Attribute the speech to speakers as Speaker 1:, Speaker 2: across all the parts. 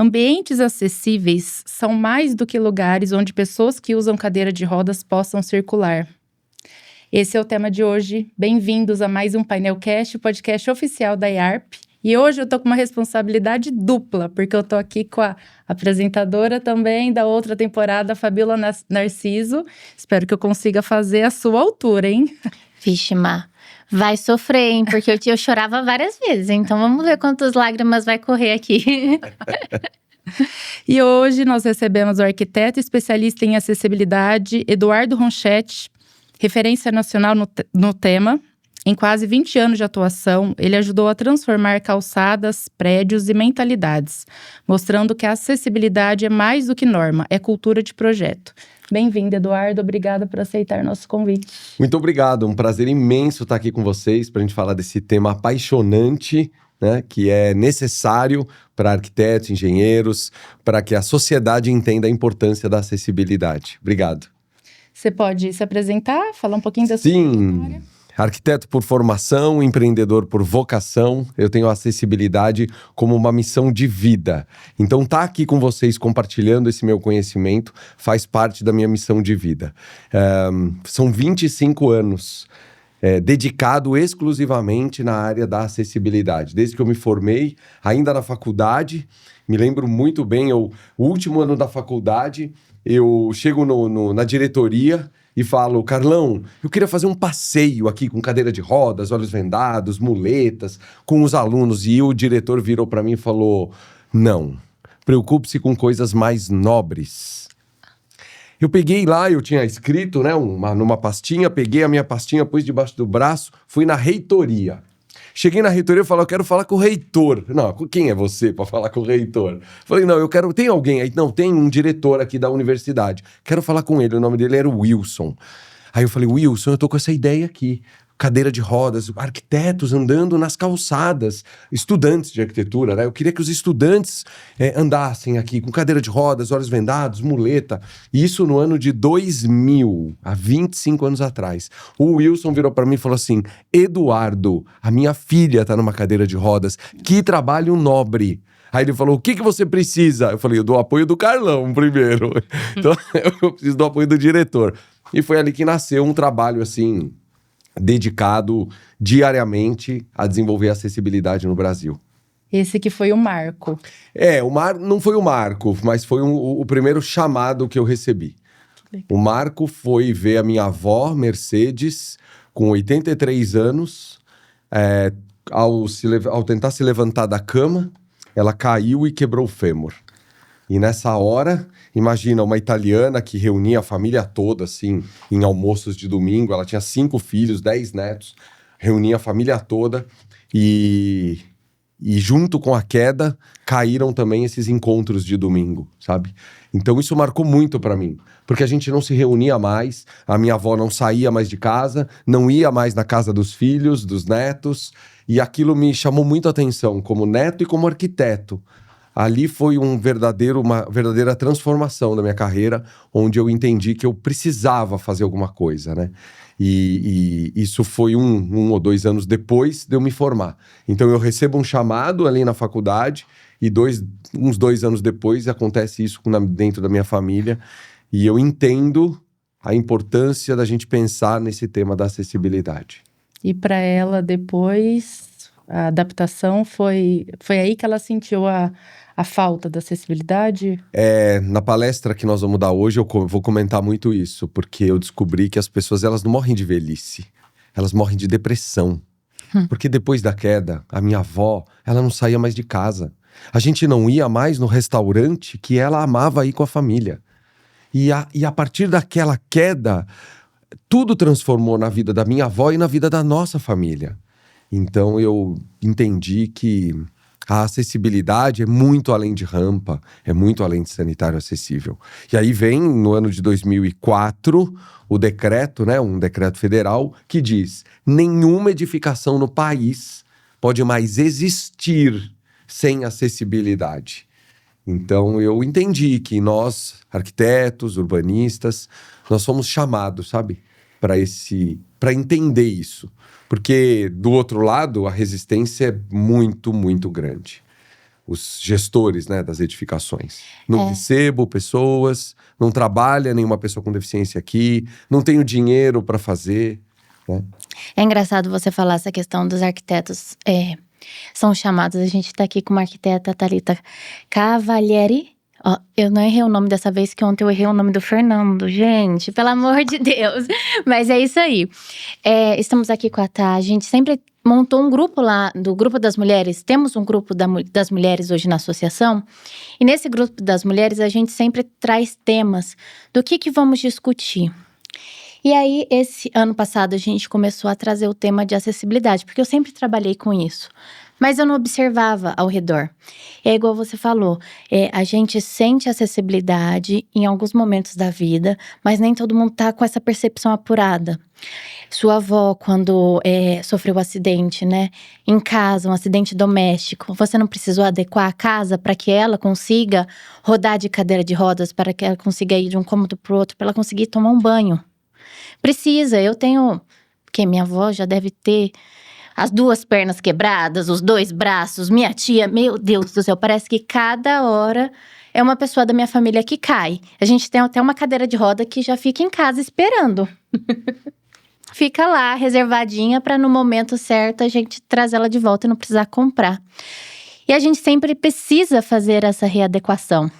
Speaker 1: Ambientes acessíveis são mais do que lugares onde pessoas que usam cadeira de rodas possam circular. Esse é o tema de hoje. Bem-vindos a mais um Painelcast, o podcast oficial da IARP. E hoje eu tô com uma responsabilidade dupla, porque eu tô aqui com a apresentadora também da outra temporada, Fabíola Narciso. Espero que eu consiga fazer a sua altura, hein?
Speaker 2: Vixe, Má, vai sofrer, hein? Porque eu chorava várias vezes, então vamos ver quantas lágrimas vai correr aqui.
Speaker 1: E hoje nós recebemos o arquiteto especialista em acessibilidade, Eduardo Ronchetti, referência nacional no tema. Em quase 20 anos de atuação, ele ajudou a transformar calçadas, prédios e mentalidades, mostrando que a acessibilidade é mais do que norma, é cultura de projeto. Bem-vindo, Eduardo. Obrigada por aceitar nosso convite.
Speaker 3: Muito obrigado. Um prazer imenso estar aqui com vocês para a gente falar desse tema apaixonante, né, que é necessário para arquitetos, engenheiros, para que a sociedade entenda a importância da acessibilidade. Obrigado.
Speaker 1: Você pode se apresentar, falar um pouquinho da sua história?
Speaker 3: Sim. Arquiteto por formação, empreendedor por vocação, eu tenho a acessibilidade como uma missão de vida. Então, estar aqui com vocês compartilhando esse meu conhecimento faz parte da minha missão de vida. São 25 anos dedicado exclusivamente na área da acessibilidade. Desde que eu me formei, ainda na faculdade, me lembro muito bem, o último ano da faculdade, eu chego na diretoria e falo: Carlão, eu queria fazer um passeio aqui com cadeira de rodas, olhos vendados, muletas, com os alunos. E o diretor virou para mim e falou: não, preocupe-se com coisas mais nobres. Eu peguei lá, eu tinha escrito, né, numa pastinha, peguei a minha pastinha, pus debaixo do braço, fui na reitoria. Cheguei na reitoria e falei: eu quero falar com o reitor. Não, quem é você para falar com o reitor? Falei: não, tem alguém aí? Não, tem um diretor aqui da universidade. Quero falar com ele, o nome dele era Wilson. Aí eu falei: Wilson, eu tô com essa ideia aqui. Cadeira de rodas, arquitetos andando nas calçadas, estudantes de arquitetura, né? Eu queria que os estudantes andassem aqui com cadeira de rodas, olhos vendados, muleta. Isso no ano de 2000, há 25 anos atrás. O Wilson virou para mim e falou assim: Eduardo, a minha filha tá numa cadeira de rodas, que trabalho nobre. Aí ele falou: o que você precisa? Eu falei: eu dou apoio do Carlão primeiro. Então eu preciso do apoio do diretor. E foi ali que nasceu um trabalho assim, dedicado diariamente a desenvolver a acessibilidade no Brasil.
Speaker 1: Esse que foi o marco.
Speaker 3: Não foi o marco, mas foi o primeiro chamado que eu recebi. O marco foi ver a minha avó, Mercedes, com 83 anos, ao tentar se levantar da cama, ela caiu e quebrou o fêmur. E nessa hora, imagina uma italiana que reunia a família toda, assim, em almoços de domingo. Ela tinha 5 filhos, 10 netos, reunia a família toda e junto com a queda, caíram também esses encontros de domingo, sabe? Então isso marcou muito pra mim, porque a gente não se reunia mais, a minha avó não saía mais de casa, não ia mais na casa dos filhos, dos netos, e aquilo me chamou muito a atenção, como neto e como arquiteto. Ali foi uma verdadeira transformação da minha carreira, onde eu entendi que eu precisava fazer alguma coisa, né? E isso foi um ou 2 anos depois de eu me formar. Então eu recebo um chamado ali na faculdade e uns 2 anos depois acontece isso dentro da minha família. E eu entendo a importância da gente pensar nesse tema da acessibilidade.
Speaker 1: E para ela depois, a adaptação foi aí que ela sentiu a falta da acessibilidade?
Speaker 3: Na palestra que nós vamos dar hoje, eu vou comentar muito isso, porque eu descobri que as pessoas, elas não morrem de velhice, elas morrem de depressão. Porque depois da queda, a minha avó, ela não saía mais de casa. A gente não ia mais no restaurante que ela amava ir com a família. E a partir daquela queda, tudo transformou na vida da minha avó e na vida da nossa família. Então eu entendi que a acessibilidade é muito além de rampa, é muito além de sanitário acessível. E aí vem, no ano de 2004, o decreto, né, um decreto federal, que diz: nenhuma edificação no país pode mais existir sem acessibilidade. Então eu entendi que nós, arquitetos, urbanistas, nós fomos chamados, sabe, para entender isso. Porque, do outro lado, a resistência é muito, muito grande. os gestores, né, das edificações. Não recebo pessoas, não trabalha nenhuma pessoa com deficiência aqui, não tenho dinheiro para fazer, né?
Speaker 2: É engraçado você falar essa questão dos arquitetos, são chamados. A gente tá aqui com uma arquiteta, Thalita Cavalieri. Ó, eu não errei o nome dessa vez, que ontem eu errei o nome do Fernando, gente, pelo amor de Deus. Mas é isso aí. Estamos aqui com a Tá. A gente sempre montou um grupo lá, do Grupo das Mulheres. Temos um grupo das mulheres hoje na associação. E nesse grupo das mulheres, a gente sempre traz temas do que vamos discutir. E aí, esse ano passado, a gente começou a trazer o tema de acessibilidade, porque eu sempre trabalhei com isso. Mas eu não observava ao redor. É igual você falou, a gente sente acessibilidade em alguns momentos da vida, mas nem todo mundo tá com essa percepção apurada. Sua avó, quando sofreu um acidente, né? Em casa, um acidente doméstico, você não precisou adequar a casa para que ela consiga rodar de cadeira de rodas, para que ela consiga ir de um cômodo para o outro, para ela conseguir tomar um banho. Precisa, eu tenho… Porque minha avó já deve ter… as 2 pernas quebradas, os 2 braços, minha tia, meu Deus do céu, parece que cada hora é uma pessoa da minha família que cai. A gente tem até uma cadeira de roda que já fica em casa esperando. Fica lá, reservadinha, para no momento certo a gente trazer ela de volta e não precisar comprar. E a gente sempre precisa fazer essa readequação.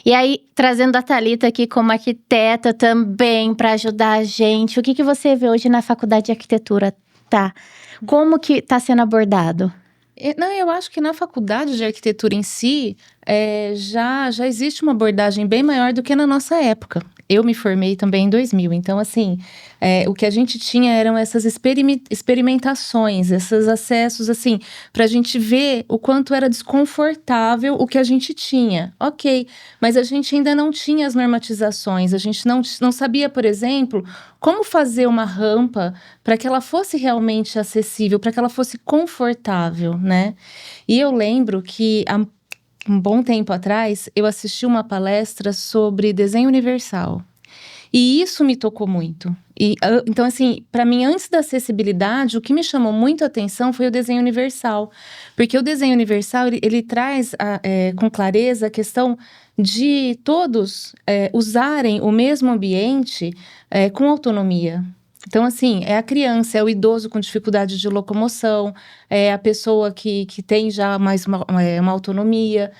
Speaker 2: E aí, trazendo a Thalita aqui como arquiteta também, para ajudar a gente, o que você vê hoje na Faculdade de Arquitetura, Tá? Como que está sendo abordado?
Speaker 1: Não, eu acho que na faculdade de arquitetura em si, já existe uma abordagem bem maior do que na nossa época. Eu me formei também em 2000, então assim, o que a gente tinha eram essas experimentações, esses acessos assim, pra gente ver o quanto era desconfortável o que a gente tinha. Ok, mas a gente ainda não tinha as normatizações, a gente não sabia, por exemplo, como fazer uma rampa para que ela fosse realmente acessível, para que ela fosse confortável, né? E eu lembro que há um bom tempo atrás, eu assisti uma palestra sobre desenho universal. E isso me tocou muito. Então, assim, para mim, antes da acessibilidade, o que me chamou muito a atenção foi o desenho universal. Porque o desenho universal, ele traz com clareza a questão de todos usarem o mesmo ambiente com autonomia. Então, assim, é a criança, é o idoso com dificuldade de locomoção, é a pessoa que tem já mais uma autonomia.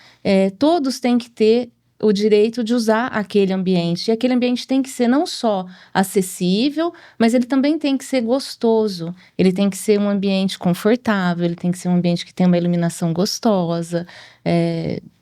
Speaker 1: Todos têm que ter o direito de usar aquele ambiente. E aquele ambiente tem que ser não só acessível, mas ele também tem que ser gostoso. Ele tem que ser um ambiente confortável, ele tem que ser um ambiente que tem uma iluminação gostosa,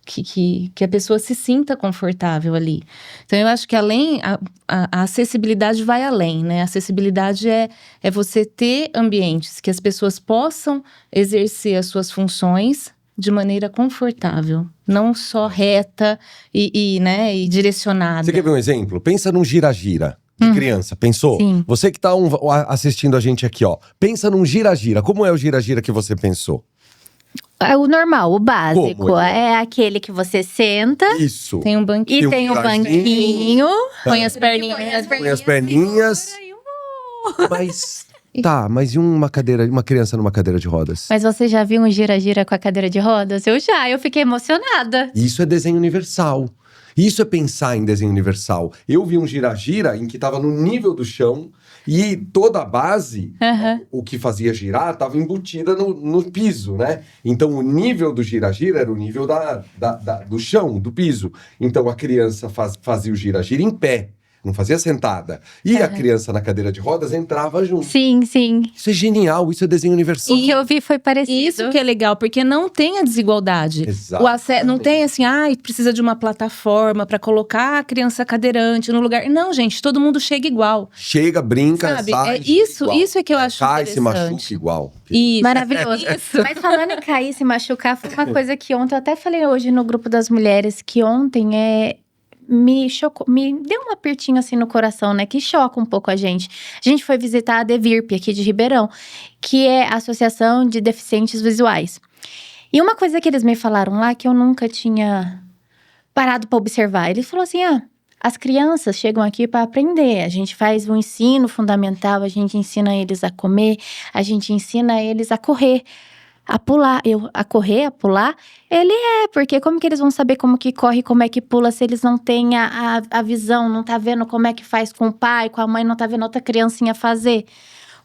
Speaker 1: que a pessoa se sinta confortável ali. Então, eu acho que a acessibilidade vai além, né? A acessibilidade é você ter ambientes que as pessoas possam exercer as suas funções de maneira confortável, não só reta e direcionada.
Speaker 3: Você quer ver um exemplo? Pensa num gira-gira de criança, pensou?
Speaker 2: Sim.
Speaker 3: Você que tá assistindo a gente aqui, ó. Pensa num gira-gira. Como é o gira-gira que você pensou?
Speaker 2: É o normal, o básico.
Speaker 3: Como
Speaker 2: É aquele que você senta.
Speaker 3: Isso.
Speaker 1: Tem um banquinho.
Speaker 2: E tem um banquinho.
Speaker 1: Põe as perninhas.
Speaker 3: Põe as perninhas. Mas e uma criança numa cadeira de rodas?
Speaker 2: Mas você já viu um gira-gira com a cadeira de rodas? Eu fiquei emocionada.
Speaker 3: Isso é desenho universal. Isso é pensar em desenho universal. Eu vi um gira-gira em que estava no nível do chão e toda a base, o que fazia girar, estava embutida no piso, né? Então, o nível do gira-gira era o nível do chão, do piso. Então, a criança fazia o gira-gira em pé. Não fazia sentada. E a criança na cadeira de rodas entrava junto.
Speaker 2: Sim, sim.
Speaker 3: Isso é genial, isso é desenho universal.
Speaker 2: O que eu vi foi parecido.
Speaker 1: Isso que é legal, porque não tem a desigualdade.
Speaker 3: Exato.
Speaker 1: Não tem assim, precisa de uma plataforma para colocar a criança cadeirante no lugar. Não, gente, todo mundo chega igual.
Speaker 3: Chega, brinca,
Speaker 1: sabe?
Speaker 3: sai.
Speaker 1: Isso é que eu acho
Speaker 3: cai, se
Speaker 1: interessante.
Speaker 3: machuca igual.
Speaker 1: Isso.
Speaker 2: Maravilhoso.
Speaker 1: Isso.
Speaker 2: Mas falando em cair e se machucar, foi uma coisa que ontem, eu até falei hoje no grupo das mulheres, que ontem me chocou, me deu um apertinho assim no coração, né? Que choca um pouco a gente. A gente foi visitar a DEVIRP aqui de Ribeirão, que é a Associação de Deficientes Visuais. E uma coisa que eles me falaram lá, que eu nunca tinha parado para observar. Eles falaram assim, as crianças chegam aqui para aprender. A gente faz um ensino fundamental, a gente ensina eles a comer, a gente ensina eles a correr. a pular, a correr, a pular, ele porque como que eles vão saber como que corre, como é que pula, se eles não têm a visão, não tá vendo como é que faz com o pai, com a mãe, não tá vendo outra criancinha fazer?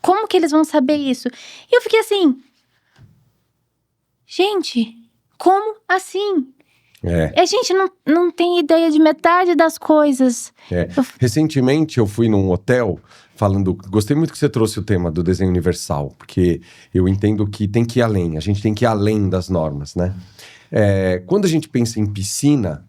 Speaker 2: Como que eles vão saber isso? E eu fiquei assim, gente, como assim? A gente não tem ideia de metade das coisas.
Speaker 3: Recentemente eu fui num hotel gostei muito que você trouxe o tema do desenho universal, porque eu entendo que tem que ir além, a gente tem que ir além das normas, né? Quando a gente pensa em piscina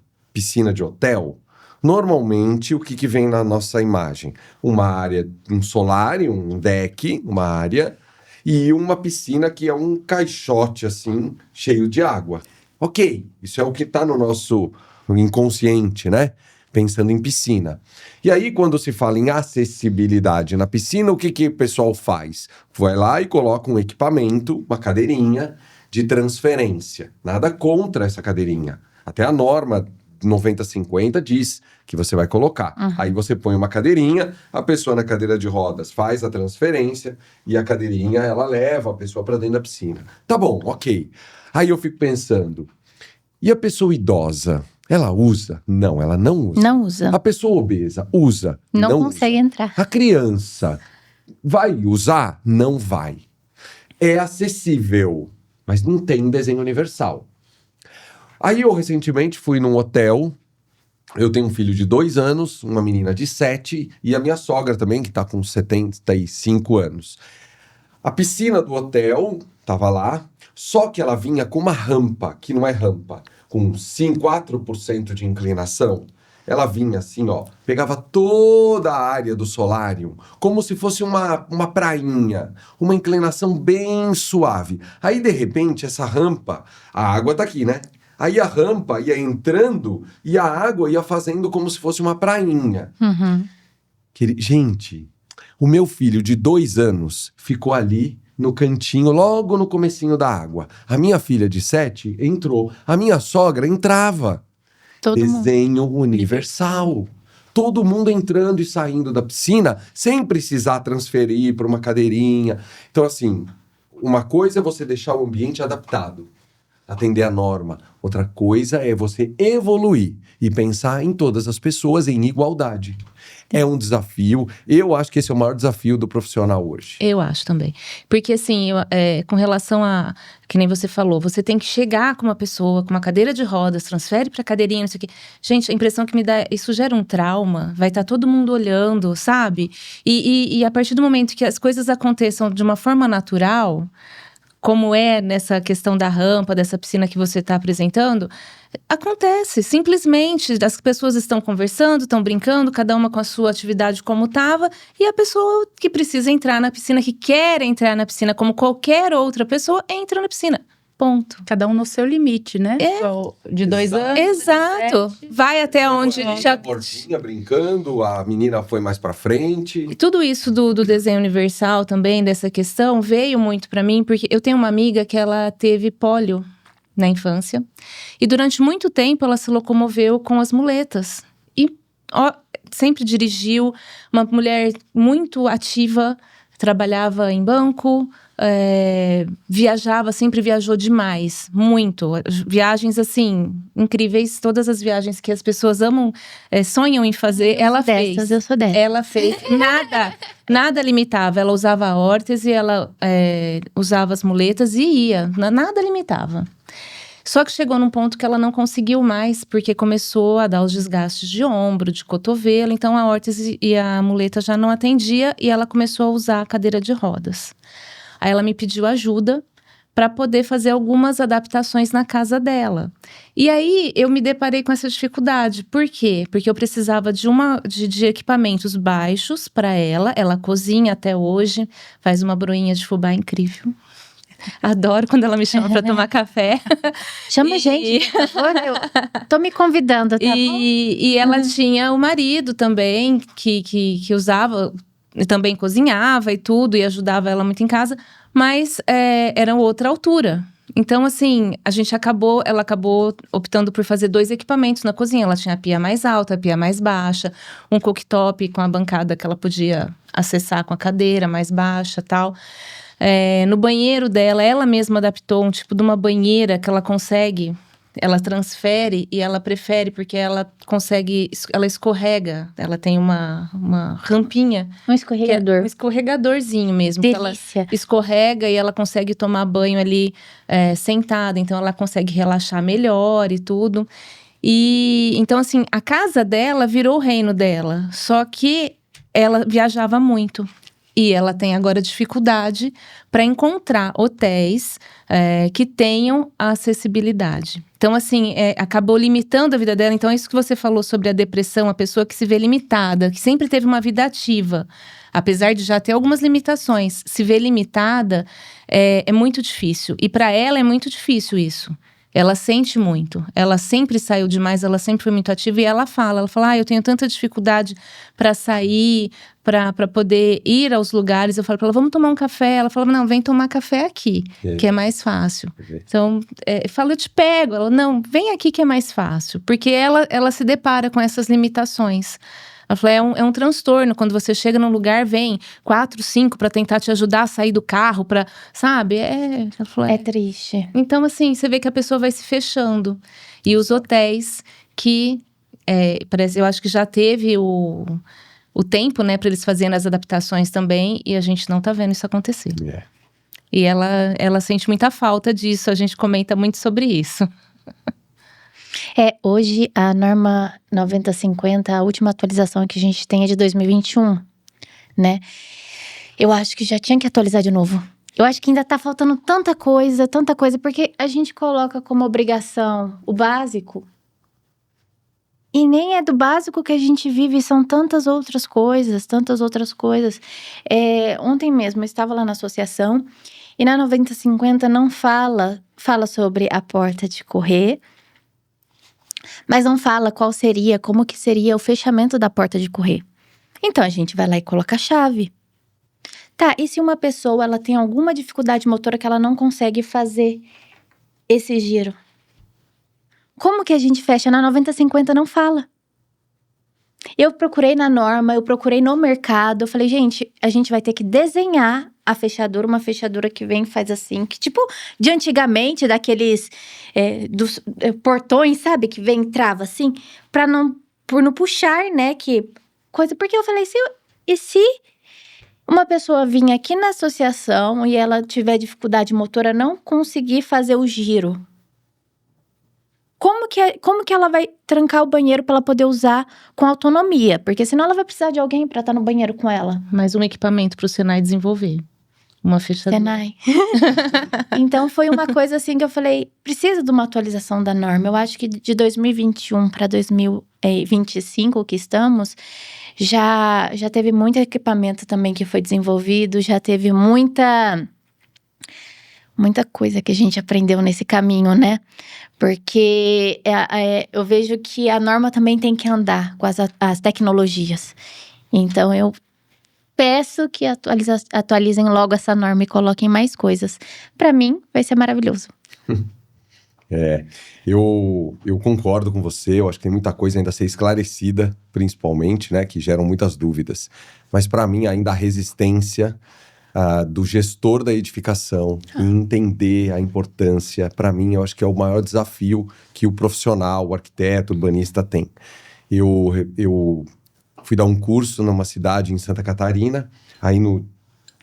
Speaker 3: de hotel, normalmente o que vem na nossa imagem? Uma área, um solário, um deck, uma área, e uma piscina que é um caixote assim, cheio de água. Ok, isso é o que está no nosso inconsciente, né? Pensando em piscina. E aí, quando se fala em acessibilidade na piscina, o que o pessoal faz? Vai lá e coloca um equipamento, uma cadeirinha de transferência. Nada contra essa cadeirinha. Até a norma 90/50 diz que você vai colocar. Aí você põe uma cadeirinha, a pessoa na cadeira de rodas faz a transferência e a cadeirinha, ela leva a pessoa para dentro da piscina. Tá bom, ok. Aí eu fico pensando, e a pessoa idosa? Ela usa? Não, ela não usa.
Speaker 2: Não usa.
Speaker 3: A pessoa obesa usa?
Speaker 2: Não consegue entrar.
Speaker 3: A criança vai usar? Não vai. É acessível, mas não tem desenho universal. Aí eu recentemente fui num hotel, eu tenho um filho de 2 anos, uma menina de 7 e a minha sogra também, que tá com 75 anos. A piscina do hotel tava lá, só que ela vinha com uma rampa, que não é rampa, com 4% de inclinação. Ela vinha assim, ó, pegava toda a área do solário, como se fosse uma prainha, uma inclinação bem suave. Aí, de repente, essa rampa, a água tá aqui, né? Aí a rampa ia entrando e a água ia fazendo como se fosse uma prainha. Gente, o meu filho de 2 anos ficou ali no cantinho, logo no comecinho da água. A minha filha de 7 entrou. A minha sogra entrava. Desenho universal. Todo mundo entrando e saindo da piscina sem precisar transferir para uma cadeirinha. Então, assim, uma coisa é você deixar o ambiente adaptado, atender a norma. Outra coisa é você evoluir e pensar em todas as pessoas em igualdade. É um desafio. Eu acho que esse é o maior desafio do profissional hoje.
Speaker 1: Eu acho também. Porque assim, com relação a... Que nem você falou, você tem que chegar com uma pessoa, com uma cadeira de rodas, transfere pra cadeirinha, não sei o quê. Gente, a impressão que me dá, isso gera um trauma. Vai estar todo mundo olhando, sabe? E a partir do momento que as coisas aconteçam de uma forma natural, como é nessa questão da rampa, dessa piscina que você está apresentando, acontece, simplesmente, as pessoas estão conversando, estão brincando, cada uma com a sua atividade como estava, e a pessoa que precisa entrar na piscina, que quer entrar na piscina como qualquer outra pessoa, entra na piscina. Ponto.
Speaker 4: Cada um no seu limite, né? De 2 anos.
Speaker 1: Exato. Vai até onde já...
Speaker 3: Bordinha brincando, a menina foi mais pra frente.
Speaker 1: E tudo isso do desenho universal também, dessa questão, veio muito pra mim, porque eu tenho uma amiga que ela teve pólio na infância. E durante muito tempo ela se locomoveu com as muletas. E sempre dirigiu, uma mulher muito ativa, trabalhava em banco, viajava, sempre viajou demais, muito. Viagens, assim, incríveis. Todas as viagens que as pessoas amam, sonham em fazer, ela fez.
Speaker 2: Eu sou dessas.
Speaker 1: Ela fez. Nada limitava. Ela usava a órtese, ela usava as muletas e ia. Nada limitava. Só que chegou num ponto que ela não conseguiu mais, porque começou a dar os desgastes de ombro, de cotovelo. Então, a órtese e a muleta já não atendia e ela começou a usar a cadeira de rodas. Aí ela me pediu ajuda para poder fazer algumas adaptações na casa dela. E aí, eu me deparei com essa dificuldade. Por quê? Porque eu precisava de equipamentos baixos para ela. Ela cozinha até hoje, faz uma broinha de fubá incrível. Adoro quando ela me chama para tomar café.
Speaker 2: Chama a gente, por favor. Eu tô me convidando, tá bom?
Speaker 1: E ela tinha o marido também, que usava, também cozinhava e tudo, e ajudava ela muito em casa, mas era outra altura. Então, assim, ela acabou optando por fazer 2 equipamentos na cozinha. Ela tinha a pia mais alta, a pia mais baixa, um cooktop com a bancada que ela podia acessar com a cadeira mais baixa e tal.
Speaker 5: No banheiro dela, ela mesma adaptou um tipo de uma banheira que ela consegue, ela transfere e ela prefere porque ela consegue, ela escorrega, ela tem uma rampinha.
Speaker 2: Um escorregador.
Speaker 5: Um escorregadorzinho mesmo. Que ela
Speaker 2: Delícia.
Speaker 5: escorrega e ela consegue tomar banho ali sentada. Então, ela consegue relaxar melhor e tudo. E então, assim, a casa dela virou o reino dela. Só que ela viajava muito. E ela tem agora dificuldade para encontrar hotéis que tenham acessibilidade. Então, assim, acabou limitando a vida dela. Então, é isso que você falou sobre a depressão, a pessoa que se vê limitada, que sempre teve uma vida ativa. Apesar de já ter algumas limitações, se vê limitada é muito difícil. E para ela é muito difícil isso. Ela sente muito. Ela sempre saiu demais, ela sempre foi muito ativa. E ela fala, eu tenho tanta dificuldade para sair, para poder ir aos lugares. Eu falo para ela, vamos tomar um café. Ela fala, não, vem tomar café aqui, que é mais fácil. Então, eu falo, eu te pego. Ela, não, vem aqui que é mais fácil. Porque ela se depara com essas limitações. Ela falou, é um transtorno. Quando você chega num lugar, vem 4, 5 para tentar te ajudar a sair do carro, sabe? Ela falou,
Speaker 2: É triste.
Speaker 5: Então, assim, você vê que a pessoa vai se fechando. E os hotéis que, eu acho que já teve o tempo, né, para eles fazerem as adaptações também, e a gente não tá vendo isso acontecer. E ela sente muita falta disso, a gente comenta muito sobre isso.
Speaker 2: Hoje a norma 9050, a última atualização que a gente tem é de 2021, né? Eu acho que já tinha que atualizar de novo. Eu acho que ainda tá faltando tanta coisa, porque a gente coloca como obrigação o básico. E nem é do básico que a gente vive, são tantas outras coisas. Ontem mesmo eu estava lá na associação e na 9050 não fala sobre a porta de correr, mas não fala como que seria o fechamento da porta de correr. Então a gente vai lá e coloca a chave. Tá, e se uma pessoa ela tem alguma dificuldade motora que ela não consegue fazer esse giro? Como que a gente fecha? Na 9050 não fala. Eu procurei na norma, eu procurei no mercado, eu falei, gente, a gente vai ter que desenhar a fechadura, uma fechadura que vem e faz assim, que tipo de antigamente, daqueles dos portões, sabe, que vem e trava assim, por não puxar, né, que coisa, porque eu falei, se uma pessoa vir aqui na associação e ela tiver dificuldade motora, não conseguir fazer o giro, como que ela vai trancar o banheiro para ela poder usar com autonomia? Porque senão ela vai precisar de alguém para estar no banheiro com ela.
Speaker 5: Mais um equipamento para o Senai desenvolver. Uma fechadura.
Speaker 2: Senai. Então foi uma coisa assim que eu falei, precisa de uma atualização da norma. Eu acho que de 2021 para 2025 que estamos, já teve muito equipamento também que foi desenvolvido, já teve muita coisa que a gente aprendeu nesse caminho, né? Porque eu vejo que a norma também tem que andar com as tecnologias. Então, eu peço que atualizem logo essa norma e coloquem mais coisas. Para mim, vai ser maravilhoso.
Speaker 3: Eu concordo com você, eu acho que tem muita coisa ainda a ser esclarecida, principalmente, né? Que geram muitas dúvidas. Mas para mim, ainda a resistência do gestor da edificação e entender a importância, para mim, eu acho que é o maior desafio que o profissional, o arquiteto, o urbanista tem. Eu fui dar um curso numa cidade em Santa Catarina, aí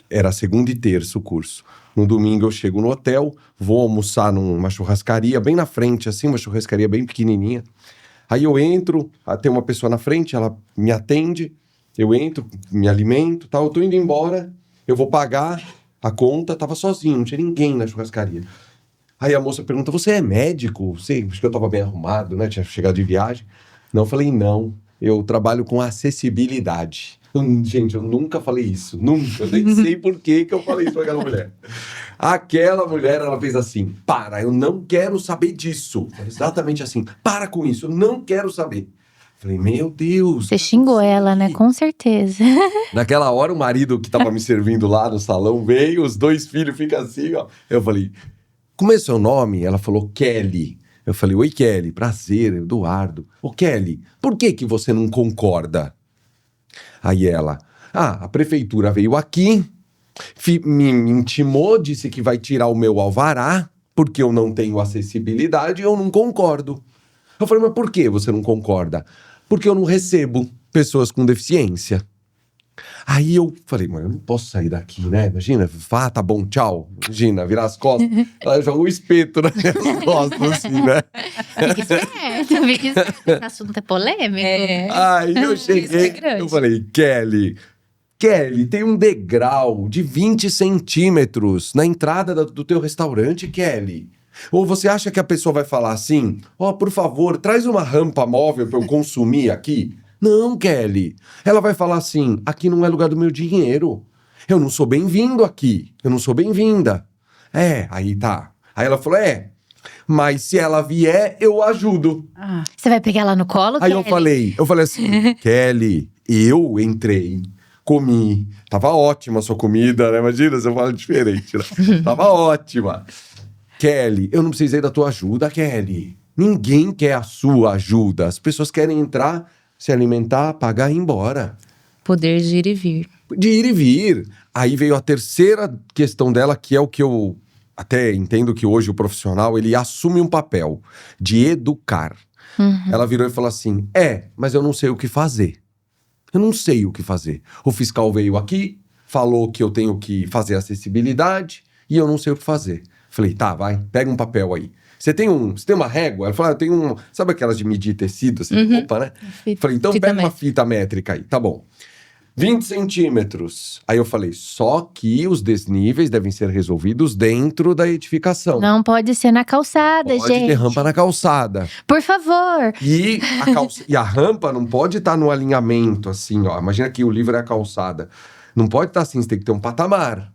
Speaker 3: era segunda e terça o curso. No domingo eu chego no hotel, vou almoçar numa churrascaria bem na frente, assim, uma churrascaria bem pequenininha. Aí eu entro, tem uma pessoa na frente, ela me atende, eu entro, me alimento, tal, eu tô indo embora. Eu vou pagar a conta, tava sozinho, não tinha ninguém na churrascaria. Aí a moça pergunta, você é médico? Acho que eu tava bem arrumado, né? Tinha chegado de viagem. Não, eu falei, não, eu trabalho com acessibilidade. Gente, eu nunca falei isso, nunca. Eu nem sei por que eu falei isso pra aquela mulher. Aquela mulher, ela fez assim, eu não quero saber disso. Exatamente assim, para com isso, eu não quero saber. Falei, meu Deus.
Speaker 2: Você xingou ela, né? Com certeza.
Speaker 3: Naquela hora, o marido que tava me servindo lá no salão veio, os 2 filhos ficam assim, ó. Eu falei, como é seu nome? Ela falou, Kelly. Eu falei, oi, Kelly, prazer, Eduardo. Ô, Kelly, por que você não concorda? Aí ela, a prefeitura veio aqui Me intimou, disse que vai tirar o meu alvará, porque eu não tenho acessibilidade e eu não concordo. Eu falei, mas por que você não concorda? Porque eu não recebo pessoas com deficiência. Aí eu falei, mas eu não posso sair daqui, né? Imagina, tá bom, tchau. Imagina, virar as costas. Ela jogou um espeto nas minhas costas, assim, né?
Speaker 2: Fica esperto, fica esperto. Esse assunto é polêmico.
Speaker 3: Aí eu cheguei, eu falei, Kelly, tem um degrau de 20 centímetros na entrada do teu restaurante, Kelly. Ou você acha que a pessoa vai falar assim, por favor, traz uma rampa móvel pra eu consumir aqui? Não, Kelly. Ela vai falar assim, aqui não é lugar do meu dinheiro. Eu não sou bem-vindo aqui. Eu não sou bem-vinda. Aí tá. Aí ela falou, mas se ela vier, eu ajudo.
Speaker 2: Você vai pegar ela no colo,
Speaker 3: Aí
Speaker 2: Kelly?
Speaker 3: eu falei assim, Kelly, eu entrei, comi, tava ótima a sua comida, né? Imagina, você fala diferente, né? Tava ótima. Kelly, eu não precisei da tua ajuda, Kelly. Ninguém quer a sua ajuda. As pessoas querem entrar, se alimentar, pagar e ir embora.
Speaker 5: Poder de ir e vir.
Speaker 3: De ir e vir. Aí veio a terceira questão dela, que é o que eu até entendo que hoje o profissional, ele assume um papel de educar. Ela virou e falou assim, mas eu não sei o que fazer. Eu não sei o que fazer. O fiscal veio aqui, falou que eu tenho que fazer acessibilidade e eu não sei o que fazer. Falei, tá, vai, pega um papel aí. Você tem uma régua? Ela falou, eu tenho sabe aquelas de medir tecido, assim, roupa, né? Falei, então pega uma fita métrica aí, tá bom. 20 centímetros. Aí eu falei, só que os desníveis devem ser resolvidos dentro da edificação.
Speaker 2: Não pode ser na calçada, gente.
Speaker 3: Pode ter rampa na calçada.
Speaker 2: Por favor.
Speaker 3: E a rampa não pode estar no alinhamento, assim, ó. Imagina que o livro é a calçada. Não pode estar assim, você tem que ter um patamar.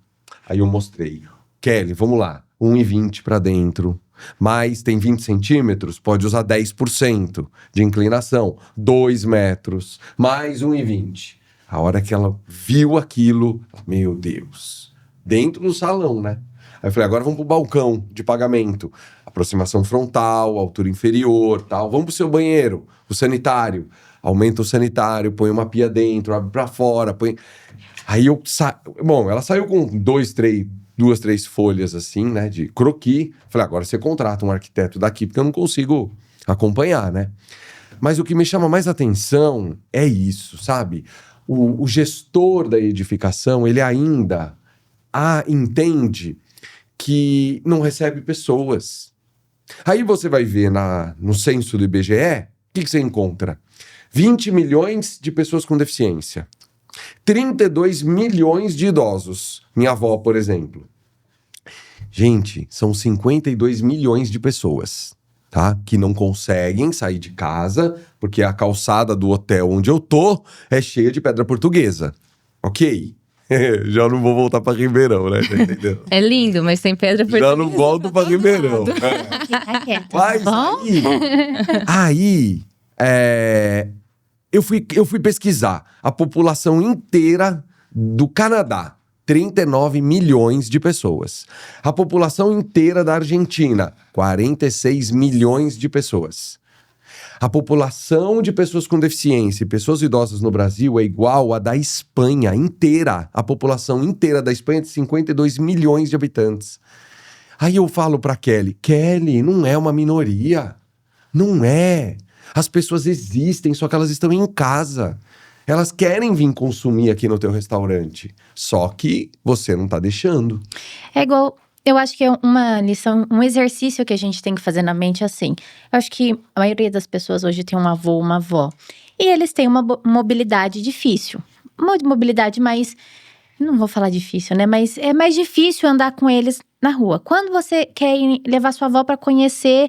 Speaker 3: Aí eu mostrei. Kelly, vamos lá. 1,20 para dentro. Mas tem 20 centímetros, pode usar 10% de inclinação. 2 metros, mais 1,20. A hora que ela viu aquilo, meu Deus. Dentro do salão, né? Aí eu falei, agora vamos pro balcão de pagamento. Aproximação frontal, altura inferior, tal. Vamos pro seu banheiro, o sanitário. Aumenta o sanitário, põe uma pia dentro, abre pra fora, põe... Aí eu Bom, ela saiu com 2, 3 folhas assim, né, de croquis. Falei, agora você contrata um arquiteto daqui, porque eu não consigo acompanhar, né? Mas o que me chama mais atenção é isso, sabe? O gestor da edificação, ele ainda entende que não recebe pessoas. Aí você vai ver no censo do IBGE, o que você encontra? 20 milhões de pessoas com deficiência. 32 milhões de idosos. Minha avó, por exemplo. Gente, são 52 milhões de pessoas, tá? Que não conseguem sair de casa, porque a calçada do hotel onde eu tô é cheia de pedra portuguesa. Ok? Já não vou voltar pra Ribeirão, né? Entendeu?
Speaker 5: É lindo, mas tem pedra portuguesa.
Speaker 3: Já não volto pra Ribeirão.
Speaker 2: Fica quieto,
Speaker 3: Mas
Speaker 2: tá bom?
Speaker 3: aí eu fui pesquisar a população inteira do Canadá. 39 milhões de pessoas. A população inteira da Argentina, 46 milhões de pessoas. A população de pessoas com deficiência e pessoas idosas no Brasil é igual à da Espanha inteira. A população inteira da Espanha é de 52 milhões de habitantes. Aí eu falo pra Kelly, não é uma minoria. Não é. As pessoas existem, só que elas estão em casa. Elas querem vir consumir aqui no teu restaurante. Só que você não tá deixando.
Speaker 2: É igual, eu acho que é uma lição, um exercício que a gente tem que fazer na mente assim. Eu acho que a maioria das pessoas hoje tem um avô, uma avó. E eles têm uma mobilidade difícil. Uma mobilidade mais, não vou falar difícil, né? Mas é mais difícil andar com eles na rua. Quando você quer levar sua avó para conhecer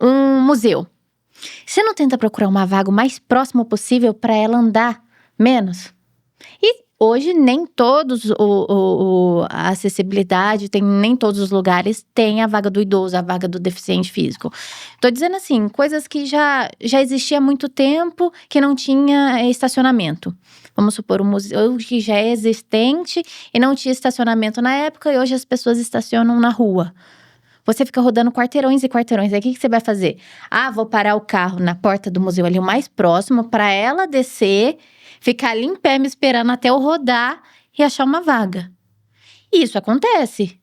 Speaker 2: um museu, você não tenta procurar uma vaga o mais próximo possível para ela andar menos? E hoje nem todos a acessibilidade, nem todos os lugares tem a vaga do idoso, a vaga do deficiente físico. Tô dizendo assim, coisas que já existia há muito tempo, que não tinha estacionamento. Vamos supor, um museu que já é existente e não tinha estacionamento na época, e hoje as pessoas estacionam na rua. Você fica rodando quarteirões e quarteirões. Aí o que você vai fazer? Vou parar o carro na porta do museu ali, o mais próximo, para ela descer, ficar ali em pé me esperando até eu rodar e achar uma vaga. E isso acontece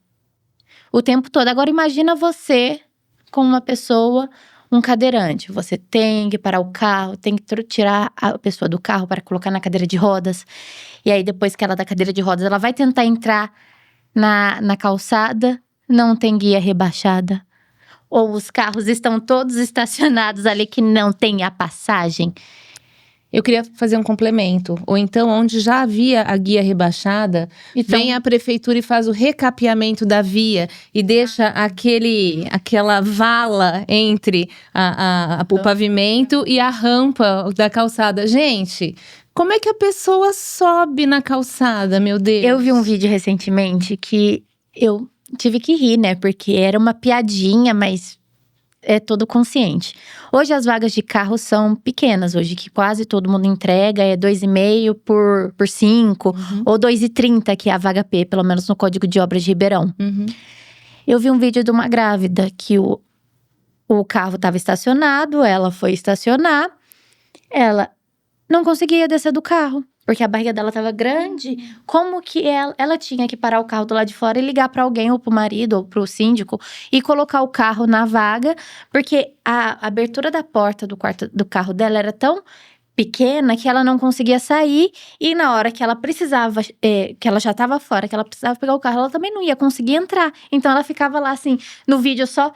Speaker 2: o tempo todo. Agora imagina você com uma pessoa, um cadeirante. Você tem que parar o carro, tem que tirar a pessoa do carro para colocar na cadeira de rodas. E aí depois que ela da cadeira de rodas, ela vai tentar entrar na calçada, não tem guia rebaixada. Ou os carros estão todos estacionados ali que não tem a passagem.
Speaker 5: Eu queria fazer um complemento. Ou então, onde já havia a guia rebaixada,
Speaker 2: Então,
Speaker 5: vem a prefeitura e faz o recapeamento da via e deixa aquela vala entre o pavimento e a rampa da calçada. Gente, como é que a pessoa sobe na calçada, meu Deus?
Speaker 2: eu vi um vídeo recentemente que eu tive que rir, né? Porque era uma piadinha, mas é todo consciente. Hoje as vagas de carro são pequenas, hoje que quase todo mundo entrega, é 2,5 por 5, ou 2,30 que é a vaga P, pelo menos no Código de Obras de Ribeirão.
Speaker 5: Uhum.
Speaker 2: Eu vi um vídeo de uma grávida que o carro estava estacionado, ela foi estacionar, ela não conseguia descer do carro, porque a barriga dela estava grande. Como que ela tinha que parar o carro do lado de fora e ligar para alguém, ou pro marido, ou pro síndico, e colocar o carro na vaga, porque a abertura da porta do carro dela era tão pequena que ela não conseguia sair, e na hora que ela precisava, que ela já estava fora, que ela precisava pegar o carro, ela também não ia conseguir entrar. Então ela ficava lá assim, no vídeo só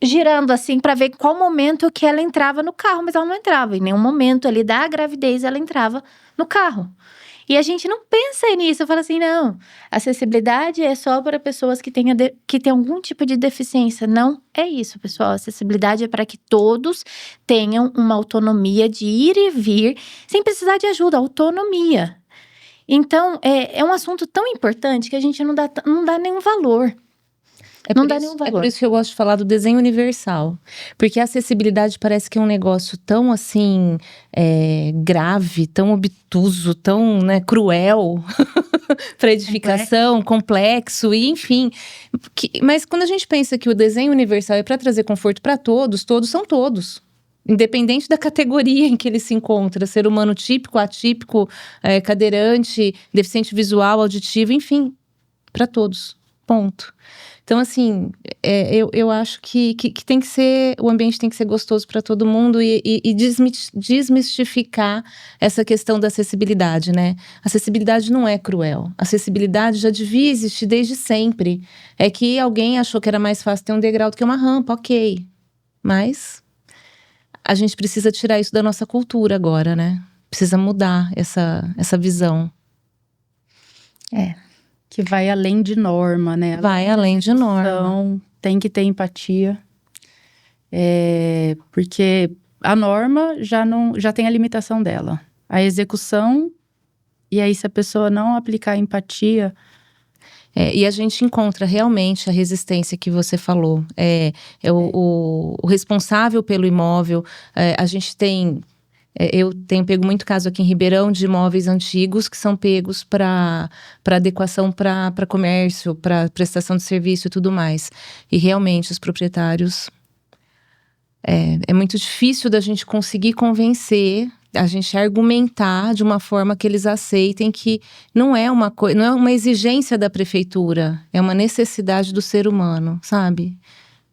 Speaker 2: girando assim pra ver qual momento que ela entrava no carro, mas ela não entrava. Em nenhum momento ali da gravidez ela entrava no carro. E a gente não pensa nisso, eu falo assim, não, acessibilidade é só para pessoas que têm algum tipo de deficiência. Não é isso, pessoal. Acessibilidade é para que todos tenham uma autonomia de ir e vir sem precisar de ajuda, autonomia. Então, é um assunto tão importante que a gente não dá nenhum valor. Não dá nenhum
Speaker 5: É
Speaker 2: valor.
Speaker 5: por isso que eu gosto de falar do desenho universal. Porque a acessibilidade parece que é um negócio tão, assim, grave, tão obtuso, tão, né, cruel para edificação, complexo, e enfim. Mas quando a gente pensa que o desenho universal é para trazer conforto para todos, todos são todos. Independente da categoria em que ele se encontra, ser humano típico, atípico, cadeirante, deficiente visual, auditivo, enfim, para todos. Ponto. Então, assim, eu acho que tem que ser, o ambiente tem que ser gostoso para todo mundo e desmistificar essa questão da acessibilidade, né? Acessibilidade não é cruel. Acessibilidade já devia existir desde sempre. É que alguém achou que era mais fácil ter um degrau do que uma rampa, ok. Mas a gente precisa tirar isso da nossa cultura agora, né? Precisa mudar essa visão.
Speaker 1: Que vai além de norma, né?
Speaker 5: Vai além de norma.
Speaker 1: Então, tem que ter empatia. Porque a norma já tem a limitação dela. A execução, e aí se a pessoa não aplicar empatia…
Speaker 5: E a gente encontra realmente a resistência que você falou. O responsável pelo imóvel, a gente tem… eu tenho pego muito caso aqui em Ribeirão de imóveis antigos que são pegos para adequação para comércio, para prestação de serviço e tudo mais. E realmente os proprietários… É muito difícil da gente conseguir convencer, a gente argumentar de uma forma que eles aceitem que não é uma exigência da prefeitura, é uma necessidade do ser humano, sabe?